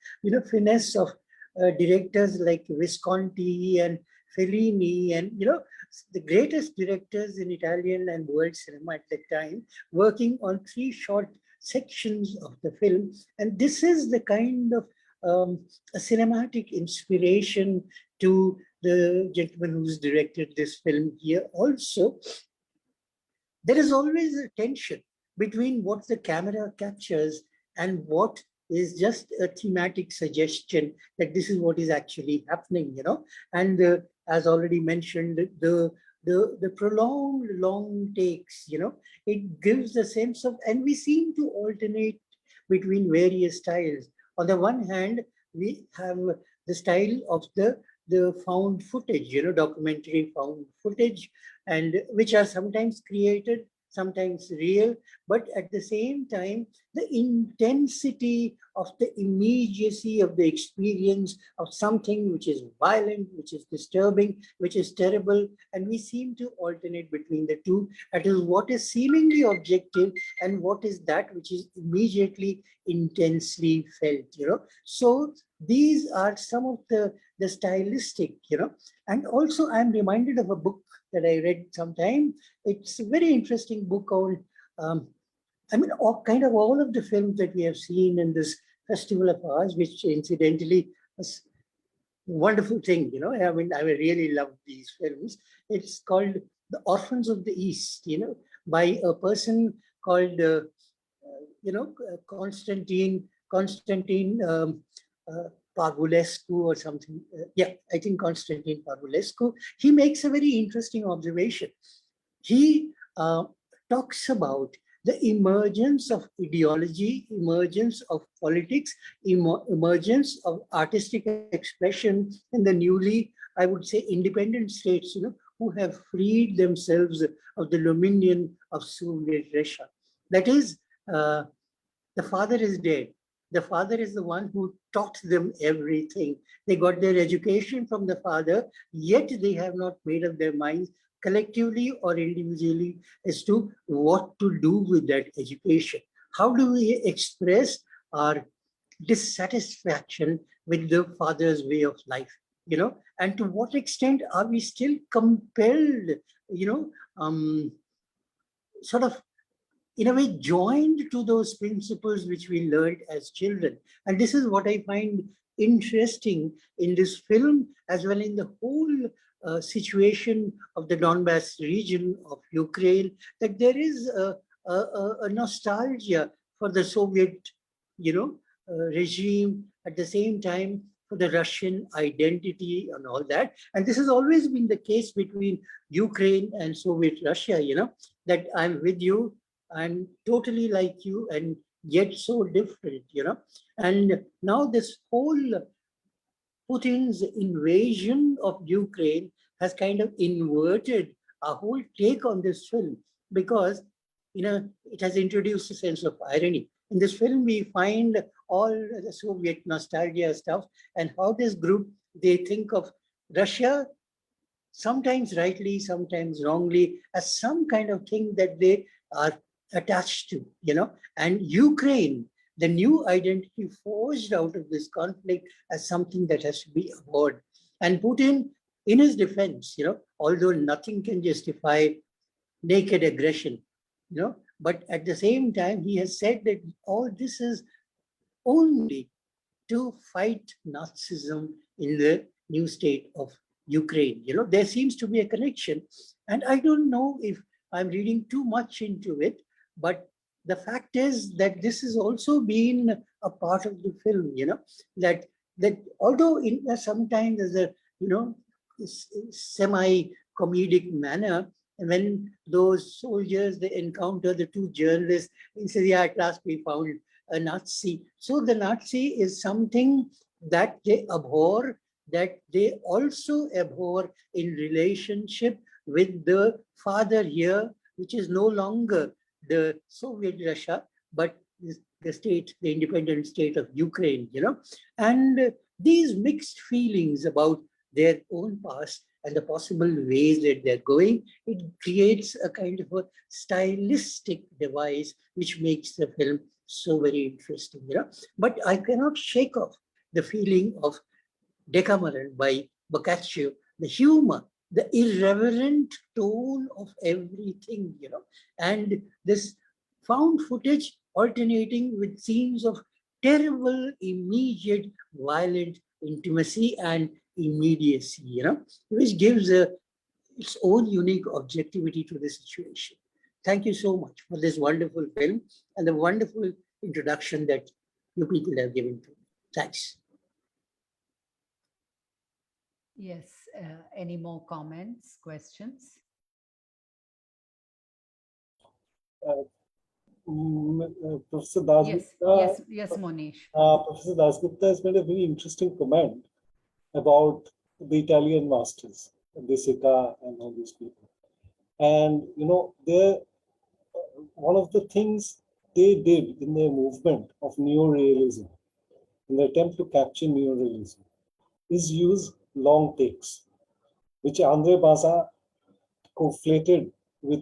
finesse of directors like Visconti and Fellini, and the greatest directors in Italian and world cinema at that time, working on 3 short sections of the film. And this is the kind of a cinematic inspiration to the gentleman who's directed this film here. Also, there is always a tension between what the camera captures and what is just a thematic suggestion that this is what is actually happening, And as already mentioned, the prolonged long takes, it gives a sense of, and we seem to alternate between various styles. On the one hand, we have the style of the found footage, documentary found footage, and which are sometimes created, sometimes real, but at the same time, the intensity of the immediacy of the experience of something which is violent, which is disturbing, which is terrible, and we seem to alternate between the two. That is what is seemingly objective and what is that which is immediately intensely felt, So these are some of the stylistic, and also I'm reminded of a book that I read sometime. It's a very interesting book on, all of the films that we have seen in this festival of ours, which incidentally was a wonderful thing, I really love these films. It's called The Orphans of the East, by a person called, Constantine Parvulescu or something. I think Constantine Parvulescu. He makes a very interesting observation. He talks about the emergence of ideology, emergence of politics, emergence of artistic expression in the newly, I would say, independent states, who have freed themselves of the dominion of Soviet Russia. That is, the father is dead. The father is the one who taught them everything. They got their education from the father, yet they have not made up their minds collectively or individually as to what to do with that education. How do we express our dissatisfaction with the father's way of life, and to what extent are we still compelled, sort of in a way joined to those principles which we learned as children. And this is what I find interesting in this film, as well in the whole situation of the Donbass region of Ukraine, that there is a nostalgia for the Soviet, regime, at the same time for the Russian identity and all that. And this has always been the case between Ukraine and Soviet Russia, that I'm with you, I'm totally like you, and yet so different, And now this whole Putin's invasion of Ukraine has kind of inverted our whole take on this film, because, it has introduced a sense of irony. In this film, we find all the Soviet nostalgia stuff and how this group, they think of Russia, sometimes rightly, sometimes wrongly, as some kind of thing that they are attached to, and Ukraine, the new identity forged out of this conflict, as something that has to be abhorred. And Putin, in his defense, although nothing can justify naked aggression, but at the same time, he has said that all this is only to fight Nazism in the new state of Ukraine. There seems to be a connection. And I don't know if I'm reading too much into it, but the fact is that this has also been a part of the film, that although sometimes there's a, semi-comedic manner, and when those soldiers, they encounter the two journalists, they say, yeah, at last we found a Nazi. So the Nazi is something that they abhor, that they also abhor in relationship with the father here, which is no longer the Soviet Russia, but the independent state of Ukraine, And these mixed feelings about their own past and the possible ways that they're going, it creates a kind of a stylistic device which makes the film so very interesting, But I cannot shake off the feeling of Decameron by Boccaccio, the humor, the irreverent tone of everything, and this found footage alternating with scenes of terrible, immediate, violent intimacy and immediacy, which gives its own unique objectivity to the situation. Thank you so much for this wonderful film and the wonderful introduction that you people have given to me. Thanks. Yes. Any more comments, questions? Professor Dasgupta, Yes, Monish. Professor Dasgupta has made a very interesting comment about the Italian masters, De Sica and all these people. And, one of the things they did in their movement of neorealism, in the attempt to capture neorealism, is use long takes, which Andre Baza conflated with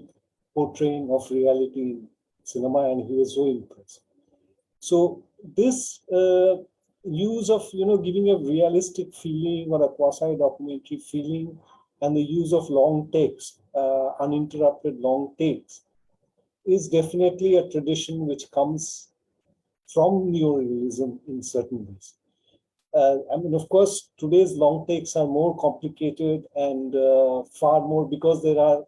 portraying of reality in cinema, and he was so impressed. So this use of giving a realistic feeling or a quasi-documentary feeling, and the use of long takes, uninterrupted long takes, is definitely a tradition which comes from neorealism in certain ways. Of course, today's long takes are more complicated and far more, because there are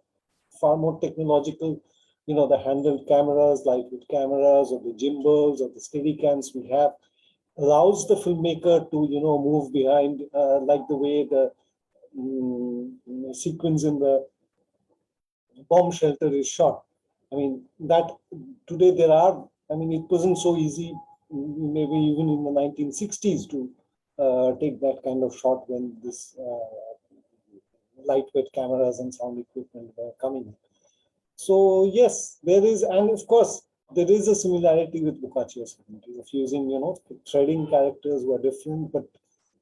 far more technological, the handheld cameras, lightweight cameras, or the gimbals, or the steadicams we have, allows the filmmaker to, move behind, like the way the sequence in the bomb shelter is shot. That today there are, it wasn't so easy, maybe even in the 1960s, to take that kind of shot when this lightweight cameras and sound equipment were coming in. So yes, there is, and of course, there is a similarity with Boccaccio's community of using, threading characters who are different, but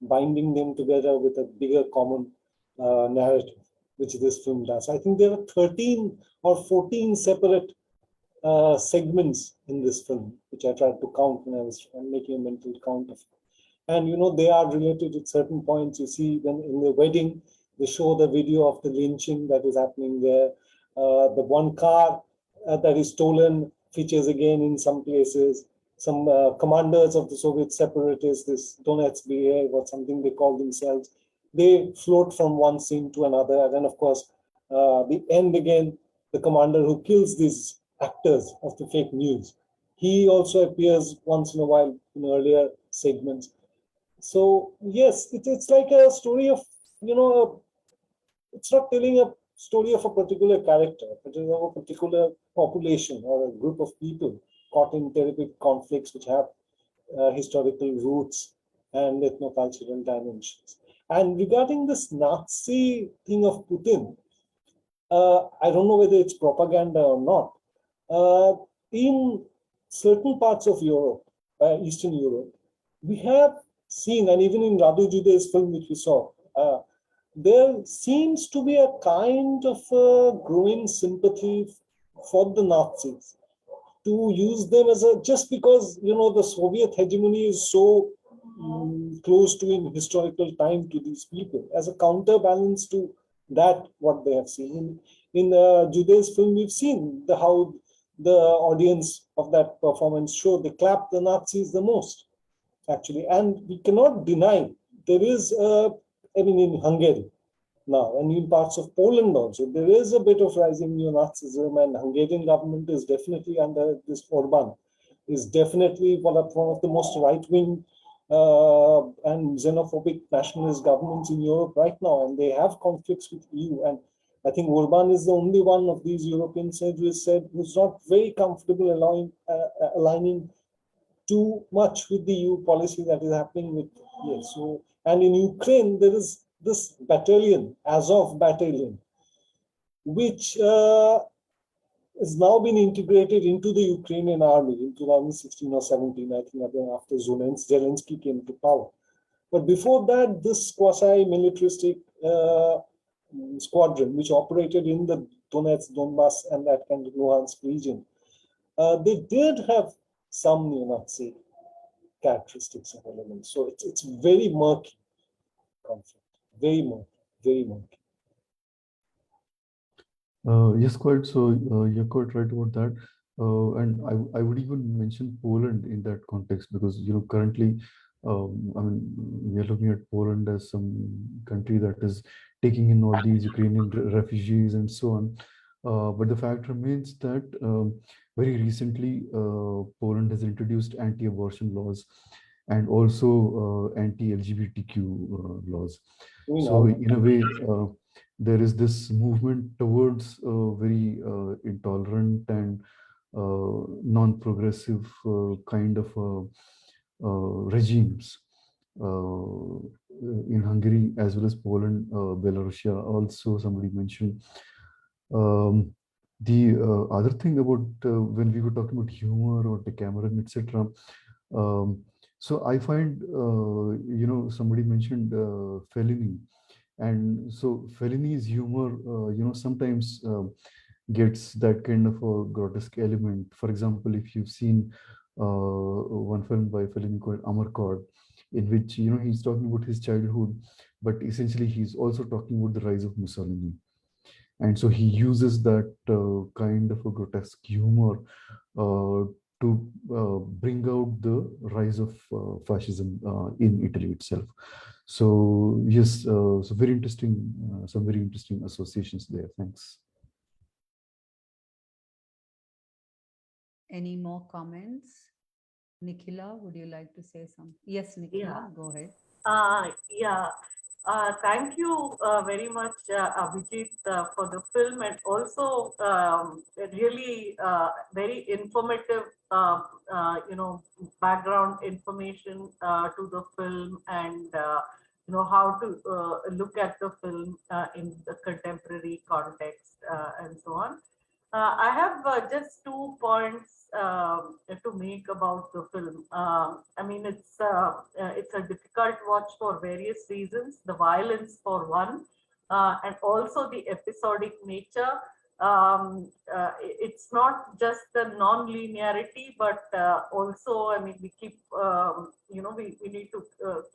binding them together with a bigger common narrative, which this film does. I think there are 13 or 14 separate segments in this film, which I tried to count when I was making a mental count of it. And, they are related at certain points. You see, when in the wedding, they show the video of the lynching that is happening there. The one car that is stolen features again in some places. Some commanders of the Soviet separatists, this Donetsk BA or something they call themselves, they float from one scene to another. And then, of course, the end again, the commander who kills these actors of the fake news, he also appears once in a while in earlier segments. So yes, it's like a story of, it's not telling a story of a particular character, but it's of a particular population or a group of people caught in terrific conflicts which have historical roots and ethnocultural dimensions. And regarding this Nazi thing of Putin, I don't know whether it's propaganda or not. In certain parts of Europe, Eastern Europe, we have seen, and even in Radu Jude's film which we saw, there seems to be a kind of growing sympathy for the Nazis, to use them as a, just because, the Soviet hegemony is so close to in historical time to these people, as a counterbalance to that, what they have seen. In Jude's film, we've seen how the audience of that performance showed, they clapped the Nazis the most, actually. And we cannot deny there is, in Hungary, now, and in parts of Poland also. There is a bit of rising neo-Nazism, and Hungarian government is definitely under this Orban, is definitely one of the most right-wing and xenophobic nationalist governments in Europe right now, and they have conflicts with EU. And I think Orban is the only one of these European states who's not very comfortable aligning too much with the EU policy that is happening with. Yes. So, and in Ukraine there is this battalion, Azov battalion, which has now been integrated into the Ukrainian army in 2016 or 17, I think, after Zelensky came to power. But before that, this quasi-militaristic squadron, which operated in the Donetsk, Donbass, and that kind of Luhansk region, they did have some neo-Nazi characteristics and elements. So it's very murky conflict, very murky, very murky. Yes, quite. So you're quite right about that. And I would even mention Poland in that context because, currently, I mean, we are looking at Poland as some country that is taking in all these Ukrainian refugees and so on. But the fact remains that very recently, Poland has introduced anti-abortion laws and also anti-LGBTQ laws. So in a way, there is this movement towards very intolerant and non-progressive kind of regimes in Hungary as well as Poland, Belarusia. Also, somebody mentioned. The other thing about when we were talking about humor or Decameron, etc. So I find, somebody mentioned Fellini. And so Fellini's humor, sometimes gets that kind of a grotesque element. For example, if you've seen one film by Fellini called Amarcord, in which, he's talking about his childhood, but essentially he's also talking about the rise of Mussolini. And so he uses that kind of a grotesque humor to bring out the rise of fascism in Italy itself. So yes, so very interesting, some very interesting associations there. Thanks. Any more comments? Nikhila, would you like to say something? Yes, Nikhila, go ahead. Yeah. Thank you very much, Abhijeet, for the film, and also really very informative, background information to the film, and how to look at the film in the contemporary context and so on. I have just 2 points to make about the film. I mean, it's a difficult watch for various reasons. The violence, for one, and also the episodic nature. It's not just the non-linearity, but also, I mean, we keep, we need to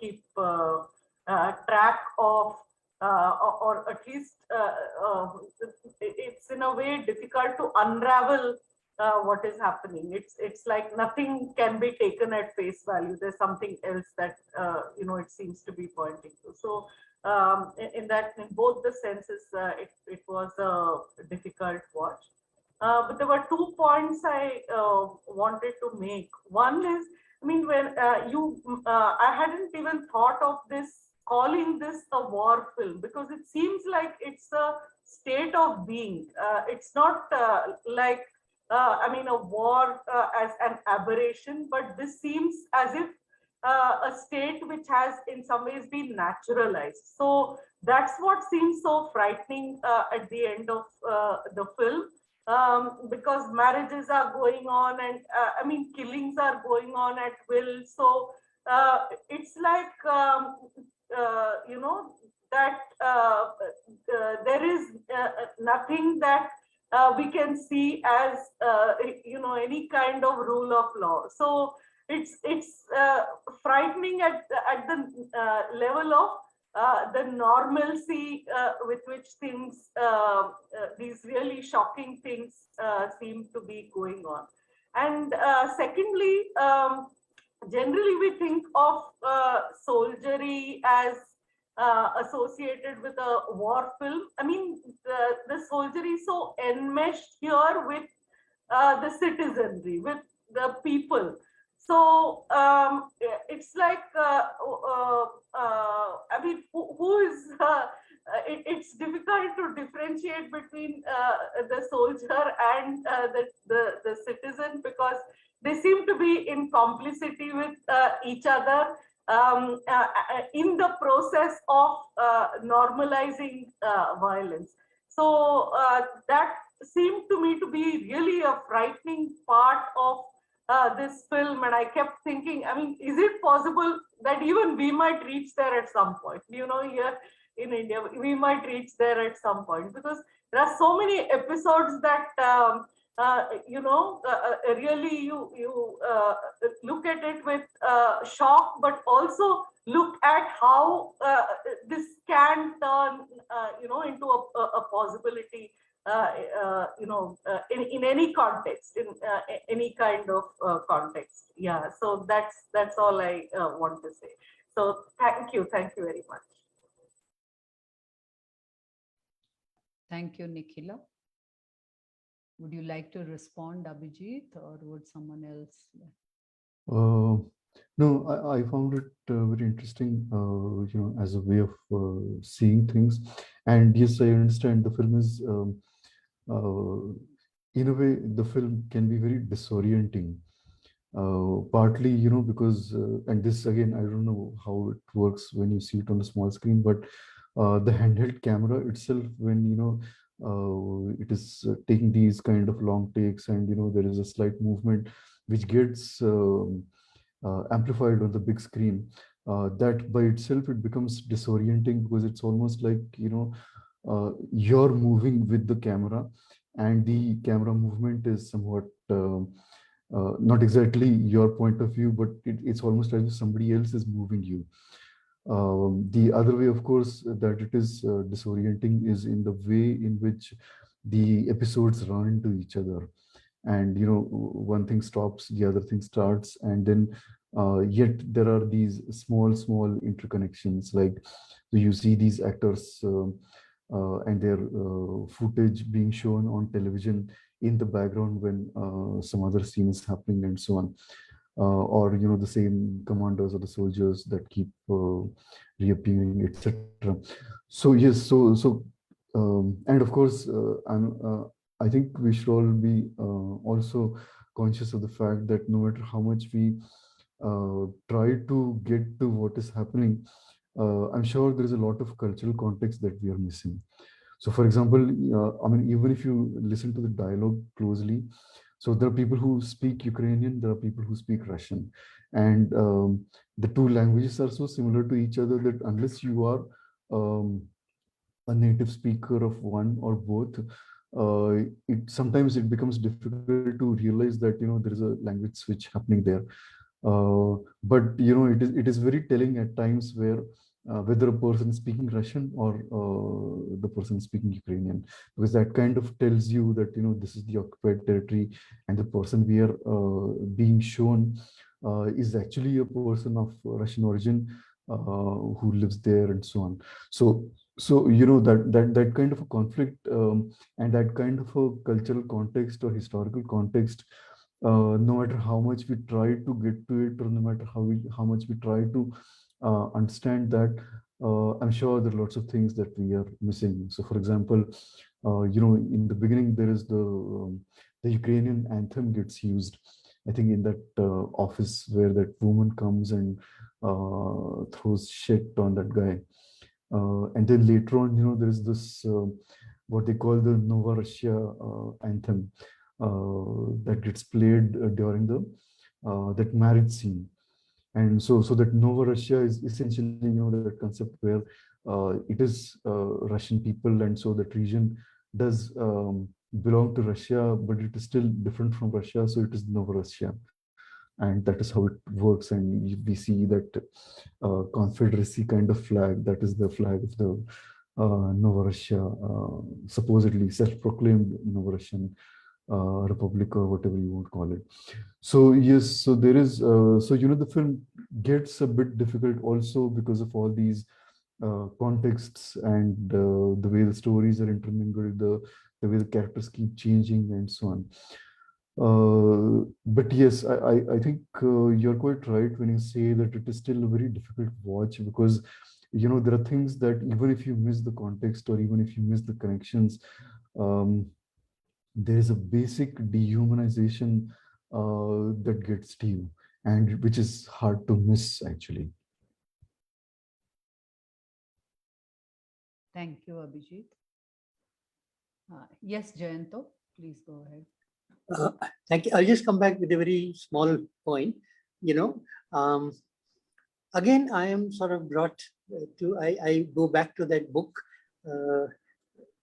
keep track of. Or at least it's in a way difficult to unravel what is happening. It's like nothing can be taken at face value. There's something else that it seems to be pointing to. So in both the senses, it was a difficult watch. But there were 2 points I wanted to make. One is, I mean, when I hadn't even thought of calling this a war film, because it seems like it's a state of being. It's not like, a war as an aberration, but this seems as if a state which has in some ways been naturalized. So that's what seems so frightening at the end of the film, because marriages are going on, and killings are going on at will. So it's like, that there is nothing that we can see as any kind of rule of law. So it's frightening at the level of the normalcy with which things, these really shocking things seem to be going on. And secondly, generally we think of soldiery as associated with a war film. I mean, the soldiery is so enmeshed here with the citizenry, with the people. So it's like, I mean, who is, it's difficult to differentiate between the soldier and the citizen, because they seem to be in complicity with each other in the process of normalizing violence. So that seemed to me to be really a frightening part of this film. And I kept thinking, I mean, is it possible that even we might reach there at some point? You know, here in India, we might reach there at some point, because there are so many episodes that really you look at it with shock, but also look at how this can turn into a possibility in any context, in any kind of context. Yeah, so that's all I want to say. So thank you very much. Thank you, Nikhila. Would you like to respond, Abhijeet, or would someone else? No, I found it very interesting, as a way of seeing things. And yes, I understand the film is, in a way, the film can be very disorienting. Partly, because, and this again, I don't know how it works when you see it on a small screen, but the handheld camera itself, when, it is taking these kind of long takes, and, there is a slight movement which gets amplified on the big screen, that by itself it becomes disorienting, because it's almost like you're moving with the camera, and the camera movement is somewhat not exactly your point of view, but it's almost as if somebody else is moving you. The other way, of course, that it is disorienting is in the way in which the episodes run into each other. And one thing stops, the other thing starts, and then yet there are these small interconnections. Like, so you see these actors and their footage being shown on television in the background when some other scene is happening, and so on. Or the same commanders or the soldiers that keep reappearing, etc. So yes, and of course, I think we should all be also conscious of the fact that no matter how much we try to get to what is happening, I'm sure there is a lot of cultural context that we are missing. So, for example, I mean, even if you listen to the dialogue closely, so there are people who speak Ukrainian, there are people who speak Russian, and the two languages are so similar to each other that unless you are a native speaker of one or both, sometimes it becomes difficult to realize that there is a language switch happening there. But it is very telling at times where whether a person is speaking Russian or the person is speaking Ukrainian, because that kind of tells you that this is the occupied territory, and the person we are being shown is actually a person of Russian origin who lives there, and so on. So that kind of a conflict and that kind of a cultural context or historical context, no matter how much we try to get to it, or no matter how much we try to understand that, I'm sure there are lots of things that we are missing. So, for example, in the beginning there is the Ukrainian anthem gets used, I think, in that office where that woman comes and throws shit on that guy. And then later on, there is this what they call the Nova Russia anthem that gets played during the that marriage scene. And so that Nova Russia is essentially, that concept where it is Russian people, and so that region does belong to Russia, but it is still different from Russia, so it is Nova Russia. And that is how it works. And we see that confederacy kind of flag, that is the flag of the Nova Russia, supposedly self-proclaimed Nova Russian republic, or whatever you want to call it. So yes, so there is, so the film gets a bit difficult also because of all these contexts and the way the stories are intermingled, the way the characters keep changing and so on. But yes, I think you're quite right when you say that it is still a very difficult watch, because there are things that even if you miss the context or even if you miss the connections, there is a basic dehumanization that gets to you, and which is hard to miss actually. Thank you, Abhijeet. Yes, Jayanto, please go ahead. Thank you. I'll just come back with a very small point. Again, I am sort of brought to, I go back to that book,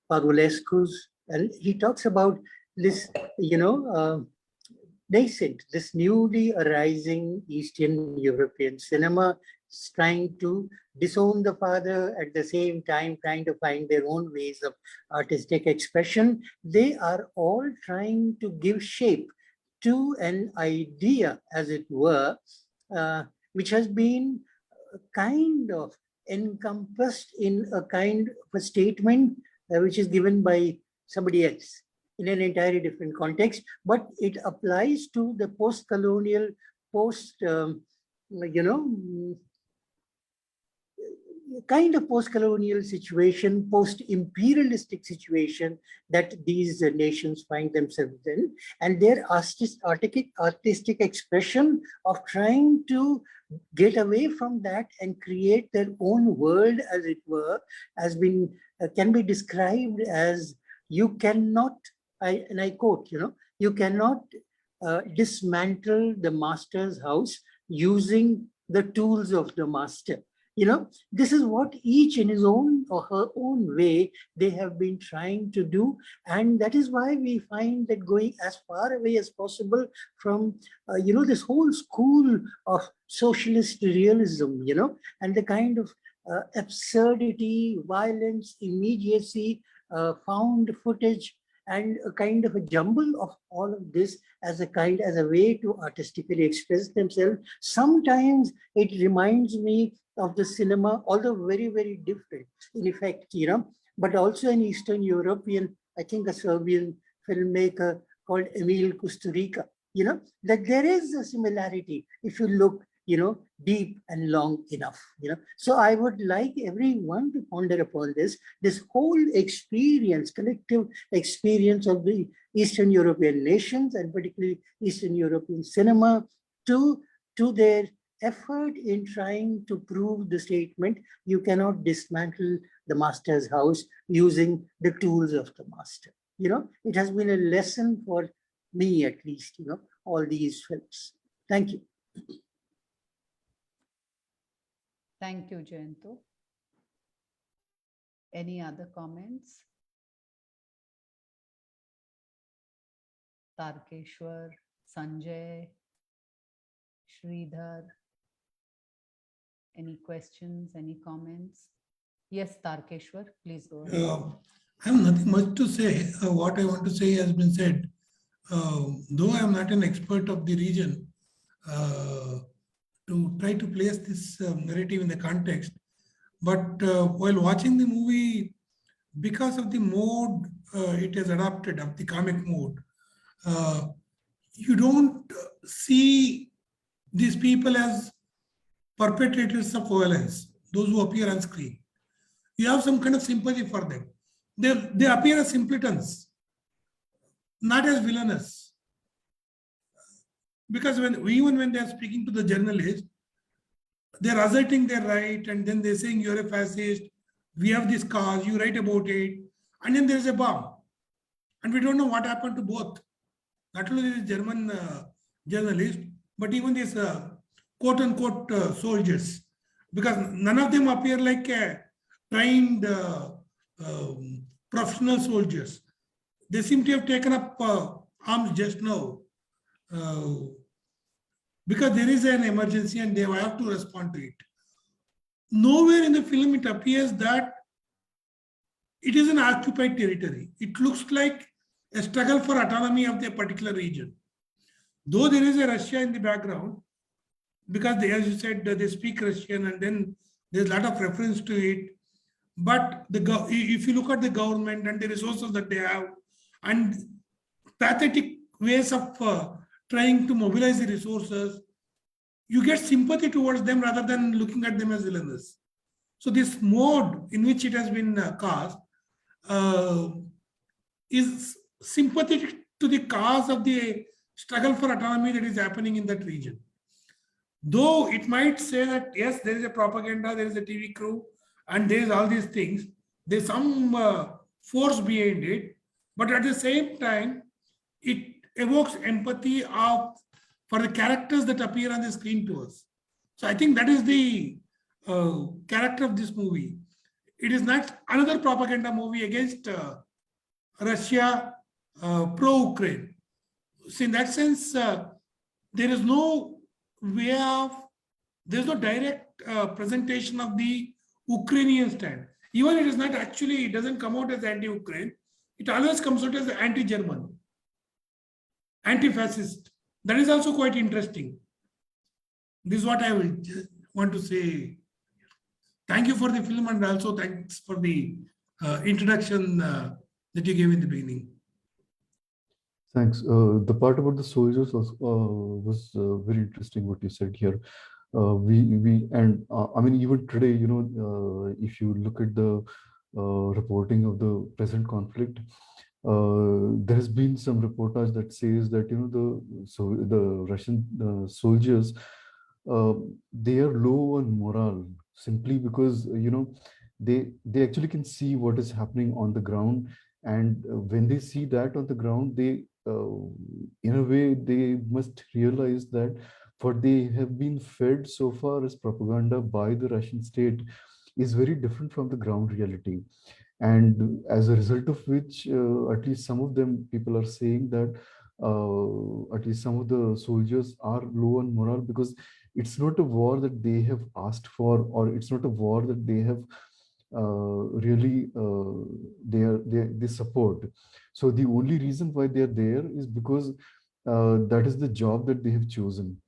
Pavlescu's, and he talks about this, nascent, this newly arising Eastern European cinema trying to disown the father, at the same time trying to find their own ways of artistic expression. They are all trying to give shape to an idea, as it were, which has been kind of encompassed in a kind of a statement which is given by somebody else in an entirely different context, but it applies to the post-colonial, kind of post-colonial situation, post-imperialistic situation that these nations find themselves in, and their artistic expression of trying to get away from that and create their own world, as it were, has been can be described as, you cannot, and I quote, you cannot dismantle the master's house using the tools of the master. This is what each in his own or her own way they have been trying to do. And that is why we find that going as far away as possible from, this whole school of socialist realism, and the kind of absurdity, violence, immediacy, found footage, and a kind of a jumble of all of this as a way to artistically express themselves. Sometimes it reminds me of the cinema, although very, very different in effect, but also an Eastern European, I think a Serbian filmmaker called Emil Kusturica, that there is a similarity if you look, deep and long enough, So I would like everyone to ponder upon this whole experience, collective experience of the Eastern European nations, and particularly Eastern European cinema, to their effort in trying to prove the statement, you cannot dismantle the master's house using the tools of the master. It has been a lesson for me, at least, all these films. Thank you. Thank you, Jayanto. Any other comments? Tarkeshwar, Sanjay, Sridhar. Any questions, any comments? Yes, Tarkeshwar, please go ahead. I have nothing much to say. What I want to say has been said. Though I am not an expert of the region, to try to place this narrative in the context, but while watching the movie, because of the mode it has adopted, of the comic mode, you don't see these people as perpetrators of violence, those who appear on screen. You have some kind of sympathy for them. They appear as simpletons, not as villainous. Because even when they are speaking to the journalist, they are asserting their right, and then they're saying, you're a fascist, we have this cause, you write about it, and then there's a bomb. And we don't know what happened to both. Not only the German journalist, but even these quote-unquote soldiers. Because none of them appear like trained professional soldiers. They seem to have taken up arms just now. Because there is an emergency and they have to respond to it. Nowhere in the film it appears that it is an occupied territory. It looks like a struggle for autonomy of the particular region. Though there is a Russia in the background, because they, as you said, they speak Russian, and then There's a lot of reference to it. But if you look at the government and the resources that they have and pathetic ways of trying to mobilize the resources, you get sympathy towards them rather than looking at them as villainous. So this mode in which it has been cast is sympathetic to the cause of the struggle for autonomy that is happening in that region. Though it might say that, yes, there is a propaganda, there is a TV crew, and there is all these things, there's some force behind it, but at the same time, it evokes empathy for the characters that appear on the screen to us. So I think that is the character of this movie. It is not another propaganda movie against Russia, pro-Ukraine. So in that sense, there is no way of, there's no direct presentation of the Ukrainian stand. Even it is not actually, it doesn't come out as anti-Ukraine. It always comes out as anti-German, anti-fascist. That is also quite interesting. This is what I will want to say. Thank you for the film, and also thanks for the introduction that you gave in the beginning. Thanks. The part about the soldiers was very interesting what you said here. I mean, even today, you know, if you look at the reporting of the present conflict, there has been some reportage that says that, you know, the Russian soldiers, they are low on morale simply because, you know, they actually can see what is happening on the ground, and when they see that on the ground, they in a way they must realize that what they have been fed so far as propaganda by the Russian state is very different from the ground reality. And as a result of which, at least some of them, people are saying that at least some of the soldiers are low on morale because it's not a war that they have asked for, or it's not a war that they have really they support. So the only reason why they are there is because that is the job that they have chosen,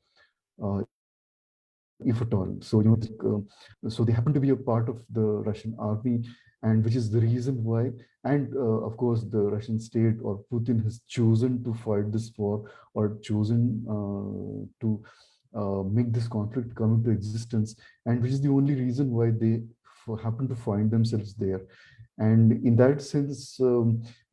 if at all. So, you know, so they happen to be a part of the Russian army, and which is the reason why, and of course the Russian state or Putin has chosen to fight this war, or chosen to make this conflict come into existence, and which is the only reason why they happen to find themselves there. And in that sense,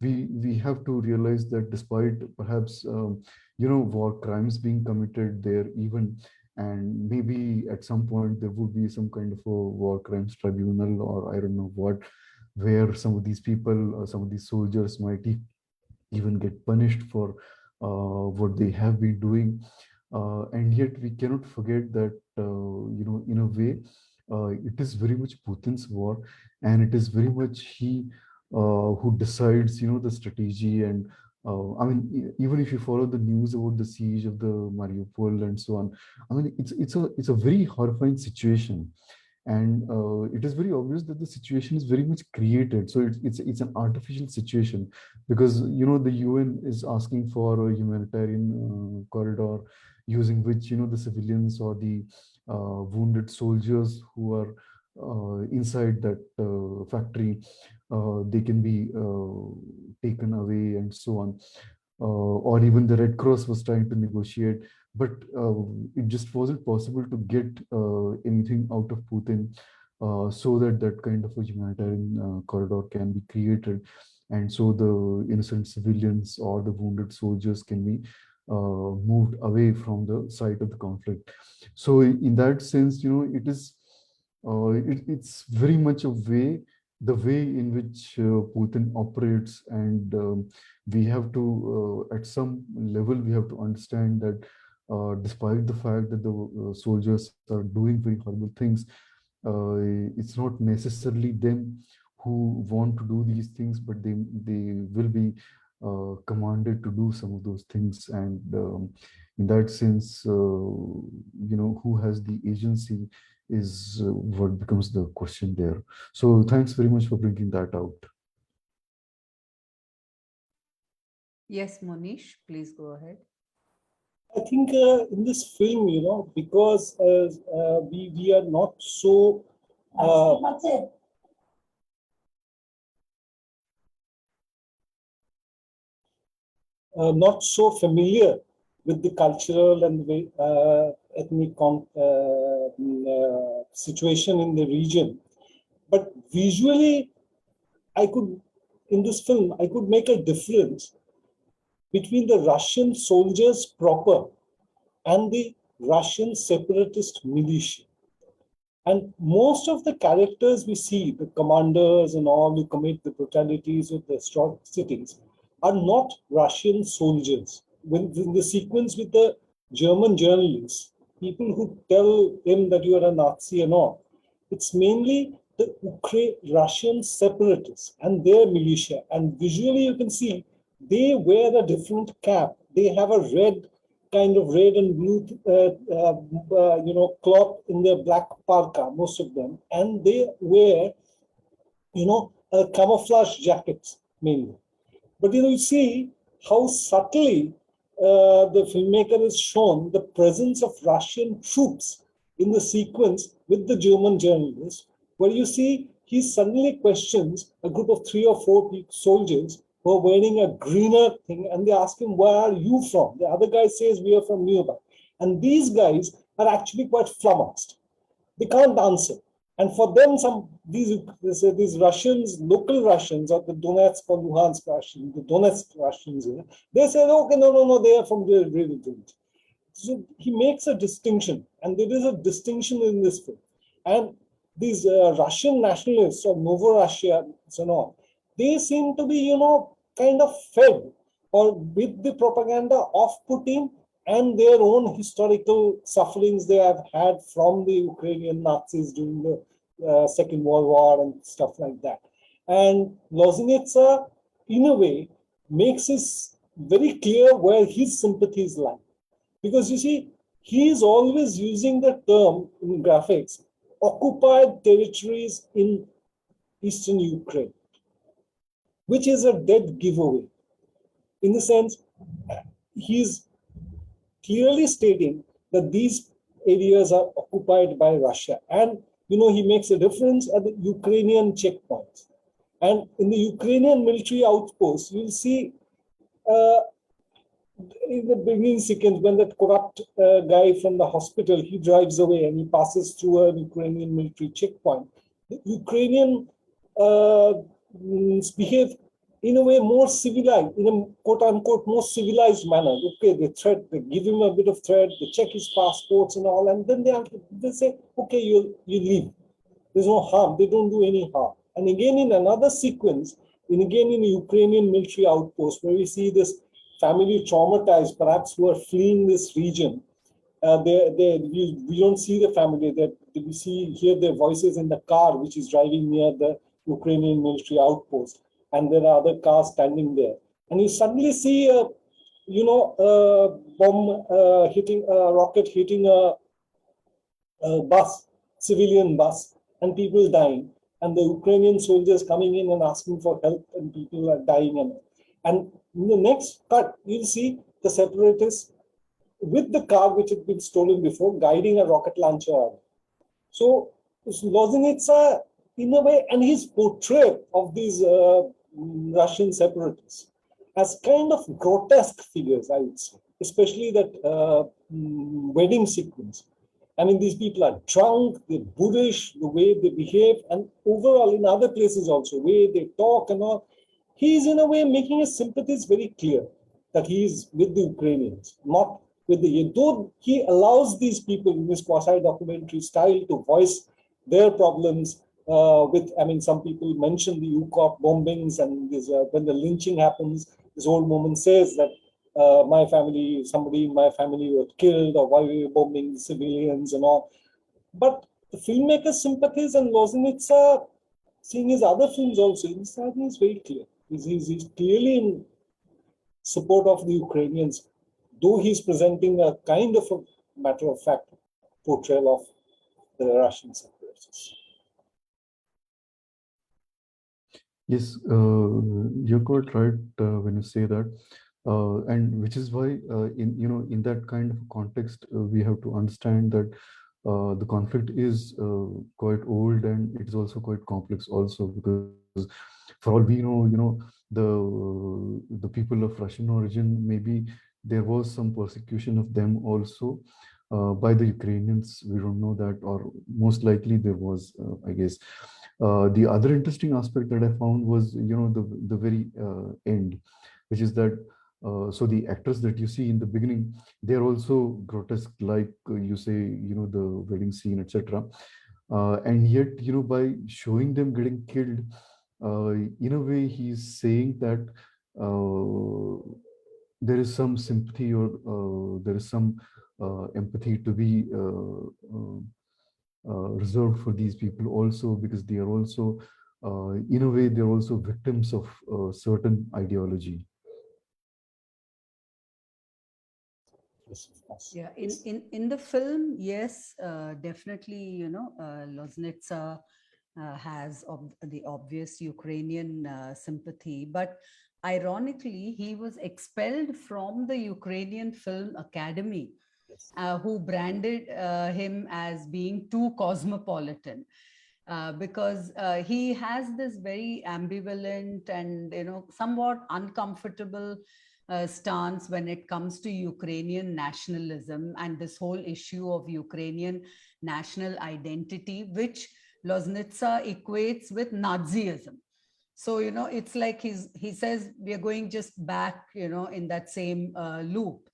we have to realize that despite perhaps you know, war crimes being committed there even, and maybe at some point there would be some kind of a war crimes tribunal, or I don't know what, where some of these people, some of these soldiers might even get punished for what they have been doing. And yet we cannot forget that, you know, in a way, it is very much Putin's war, and it is very much he who decides, you know, the strategy. And I mean, even if you follow the news about the siege of the Mariupol and so on, I mean, it's a very horrifying situation, and it is very obvious that the situation is very much created. So it's an artificial situation, because, you know, the UN is asking for a humanitarian corridor, using which, you know, the civilians or the wounded soldiers who are inside that factory, they can be taken away and so on. Or even the Red Cross was trying to negotiate, but it just wasn't possible to get anything out of Putin, so that that kind of a humanitarian corridor can be created, and so the innocent civilians or the wounded soldiers can be moved away from the site of the conflict. So in that sense, you know, it is it's very much a way, the way in which Putin operates, and we have to at some level we have to understand that despite the fact that the soldiers are doing very horrible things, it's not necessarily them who want to do these things, but they will be commanded to do some of those things. And in that sense, you know, who has the agency is what becomes the question there. So thanks very much for bringing that out. Yes, Monish, please go ahead. I think in this film, you know, because we are not so not so familiar with the cultural and ethnic situation in the region. But visually, in this film, I could make a difference between the Russian soldiers proper and the Russian separatist militia. And most of the characters we see, the commanders and all who commit the brutalities of the atrocities, are not Russian soldiers. When in the sequence with the German journalists, people who tell him that you are a Nazi and all, it's mainly the Russian separatists and their militia. And visually you can see they wear a different cap. They have a kind of red and blue, cloth in their black parka, most of them, and they wear, camouflage jackets mainly. But you see how subtly the filmmaker has shown the presence of Russian troops in the sequence with the German journalists, where you see he suddenly questions a group of 3 or 4 soldiers who are wearing a greener thing, and they ask him, where are you from? The other guy says, we are from nearby. And these guys are actually quite flummoxed. They can't answer. And for them, these Russians, local Russians, or the Donetsk or Luhansk Russians, the Donetsk Russians, they say, okay, no, they are from the region. So he makes a distinction, and there is a distinction in this film. And these Russian nationalists or Novorussia and all, they seem to be, kind of fed or with the propaganda of Putin and their own historical sufferings they have had from the Ukrainian Nazis during the Second World War and stuff like that. And Lozenitsa, in a way, makes it very clear where his sympathies lie. Because you see, he is always using the term in graphics, occupied territories in eastern Ukraine, which is a dead giveaway. In the sense, he's clearly stating that these areas are occupied by Russia. And, he makes a difference at the Ukrainian checkpoints. And in the Ukrainian military outposts, you'll see in the beginning sequence, when that corrupt guy from the hospital, he drives away and he passes through an Ukrainian military checkpoint. The Ukrainian behave in a way more civilized, in a quote-unquote more civilized manner. Okay, they give him a bit of threat, they check his passports and all, and then they say, okay, you leave. There's no harm, they don't do any harm. And again, in another sequence, again in a Ukrainian military outpost, where we see this family traumatized, perhaps who are fleeing this region. We don't see the family. We hear their voices in the car, which is driving near the Ukrainian military outpost. And there are other cars standing there. And you suddenly see a rocket hitting a bus, civilian bus, and people dying. And the Ukrainian soldiers coming in and asking for help, and people are dying. And in the next cut, you'll see the separatists with the car which had been stolen before, guiding a rocket launcher. So Lozenitsa, in a way, and his portrayal of these Russian separatists as kind of grotesque figures, I would say, especially that wedding sequence. I mean, these people are drunk, they're bullish, the way they behave, and overall in other places also, way they talk and all. He is in a way making his sympathies very clear that he is with the Ukrainians, not with the, though he allows these people in this quasi-documentary style to voice their problems some people mention the UCOP bombings and this, when the lynching happens, this old woman says that somebody in my family was killed, or why we were bombing civilians and all. But the filmmaker's sympathies and Lozenitsa, seeing his other films also, is very clear. He's clearly in support of the Ukrainians, though he's presenting a kind of a matter-of-fact portrayal of the Russian separatists. Yes, you're quite right when you say that, and which is why in that kind of context we have to understand that the conflict is quite old, and it is also quite complex also, because for all we know, the people of Russian origin, maybe there was some persecution of them also by the Ukrainians. We don't know that, or most likely there was, I guess. The other interesting aspect that I found was, the very end, which is that so the actors that you see in the beginning, they're also grotesque, like you say, the wedding scene, etc. And yet, by showing them getting killed, in a way, he's saying that there is some sympathy, or there is some empathy to be reserved for these people also, because they are also, in a way, they're also victims of certain ideology. Yes, of course. Yeah, in the film, yes, definitely, Loznitsa has the obvious Ukrainian sympathy, but ironically, he was expelled from the Ukrainian Film Academy, Yes. who branded him as being too cosmopolitan. Because he has this very ambivalent and somewhat uncomfortable stance when it comes to Ukrainian nationalism and this whole issue of Ukrainian national identity, which Loznitsa equates with Nazism. So it's like he says we are going just back in that same loop.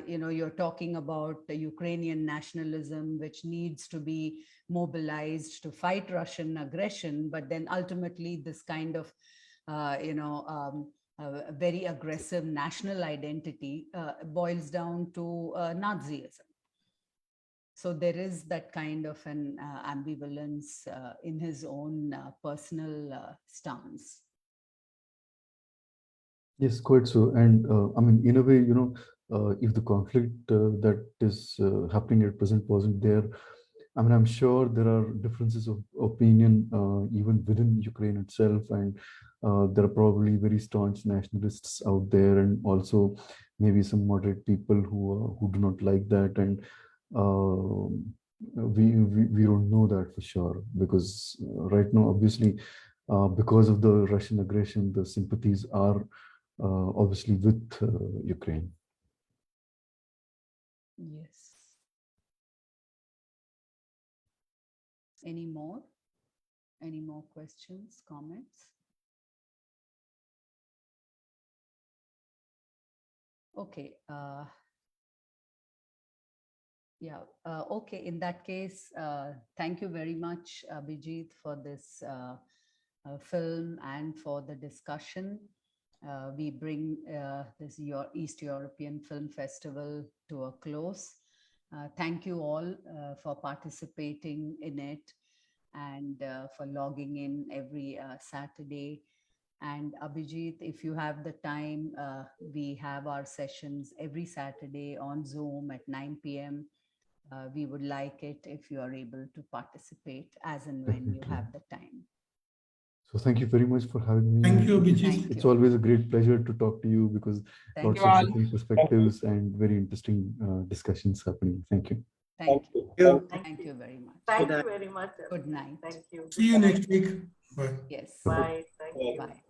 You're talking about the Ukrainian nationalism, which needs to be mobilized to fight Russian aggression, but then ultimately this kind of very aggressive national identity boils down to Nazism. So there is that kind of an ambivalence in his own personal stance. Yes, quite so. And I mean, in a way, if the conflict that is happening at present wasn't there, I mean, I'm sure there are differences of opinion even within Ukraine itself, and there are probably very staunch nationalists out there, and also maybe some moderate people who do not like that, and we don't know that for sure, because right now, obviously, because of the Russian aggression, the sympathies are obviously with Ukraine. Yes. Any more? Any more questions, comments? Okay. Yeah. Okay. In that case, thank you very much, Abhijeet, for this film and for the discussion. We bring this East European Film Festival to a close. Thank you all for participating in it and for logging in every Saturday. And Abhijeet, if you have the time, we have our sessions every Saturday on Zoom at 9 p.m. We would like it if you are able to participate as and when you Definitely. have the time. So thank you very much for having me. Thank you, Abhijeet. Thank It's you. always a great pleasure to talk to you, because Thank lots you. of different perspectives and very interesting discussions happening. Thank you. Thank you. you. Thank you very much. Thank Good you very much. Good night. Thank you. See you next week. Bye. Yes. Bye. Thank you. Bye.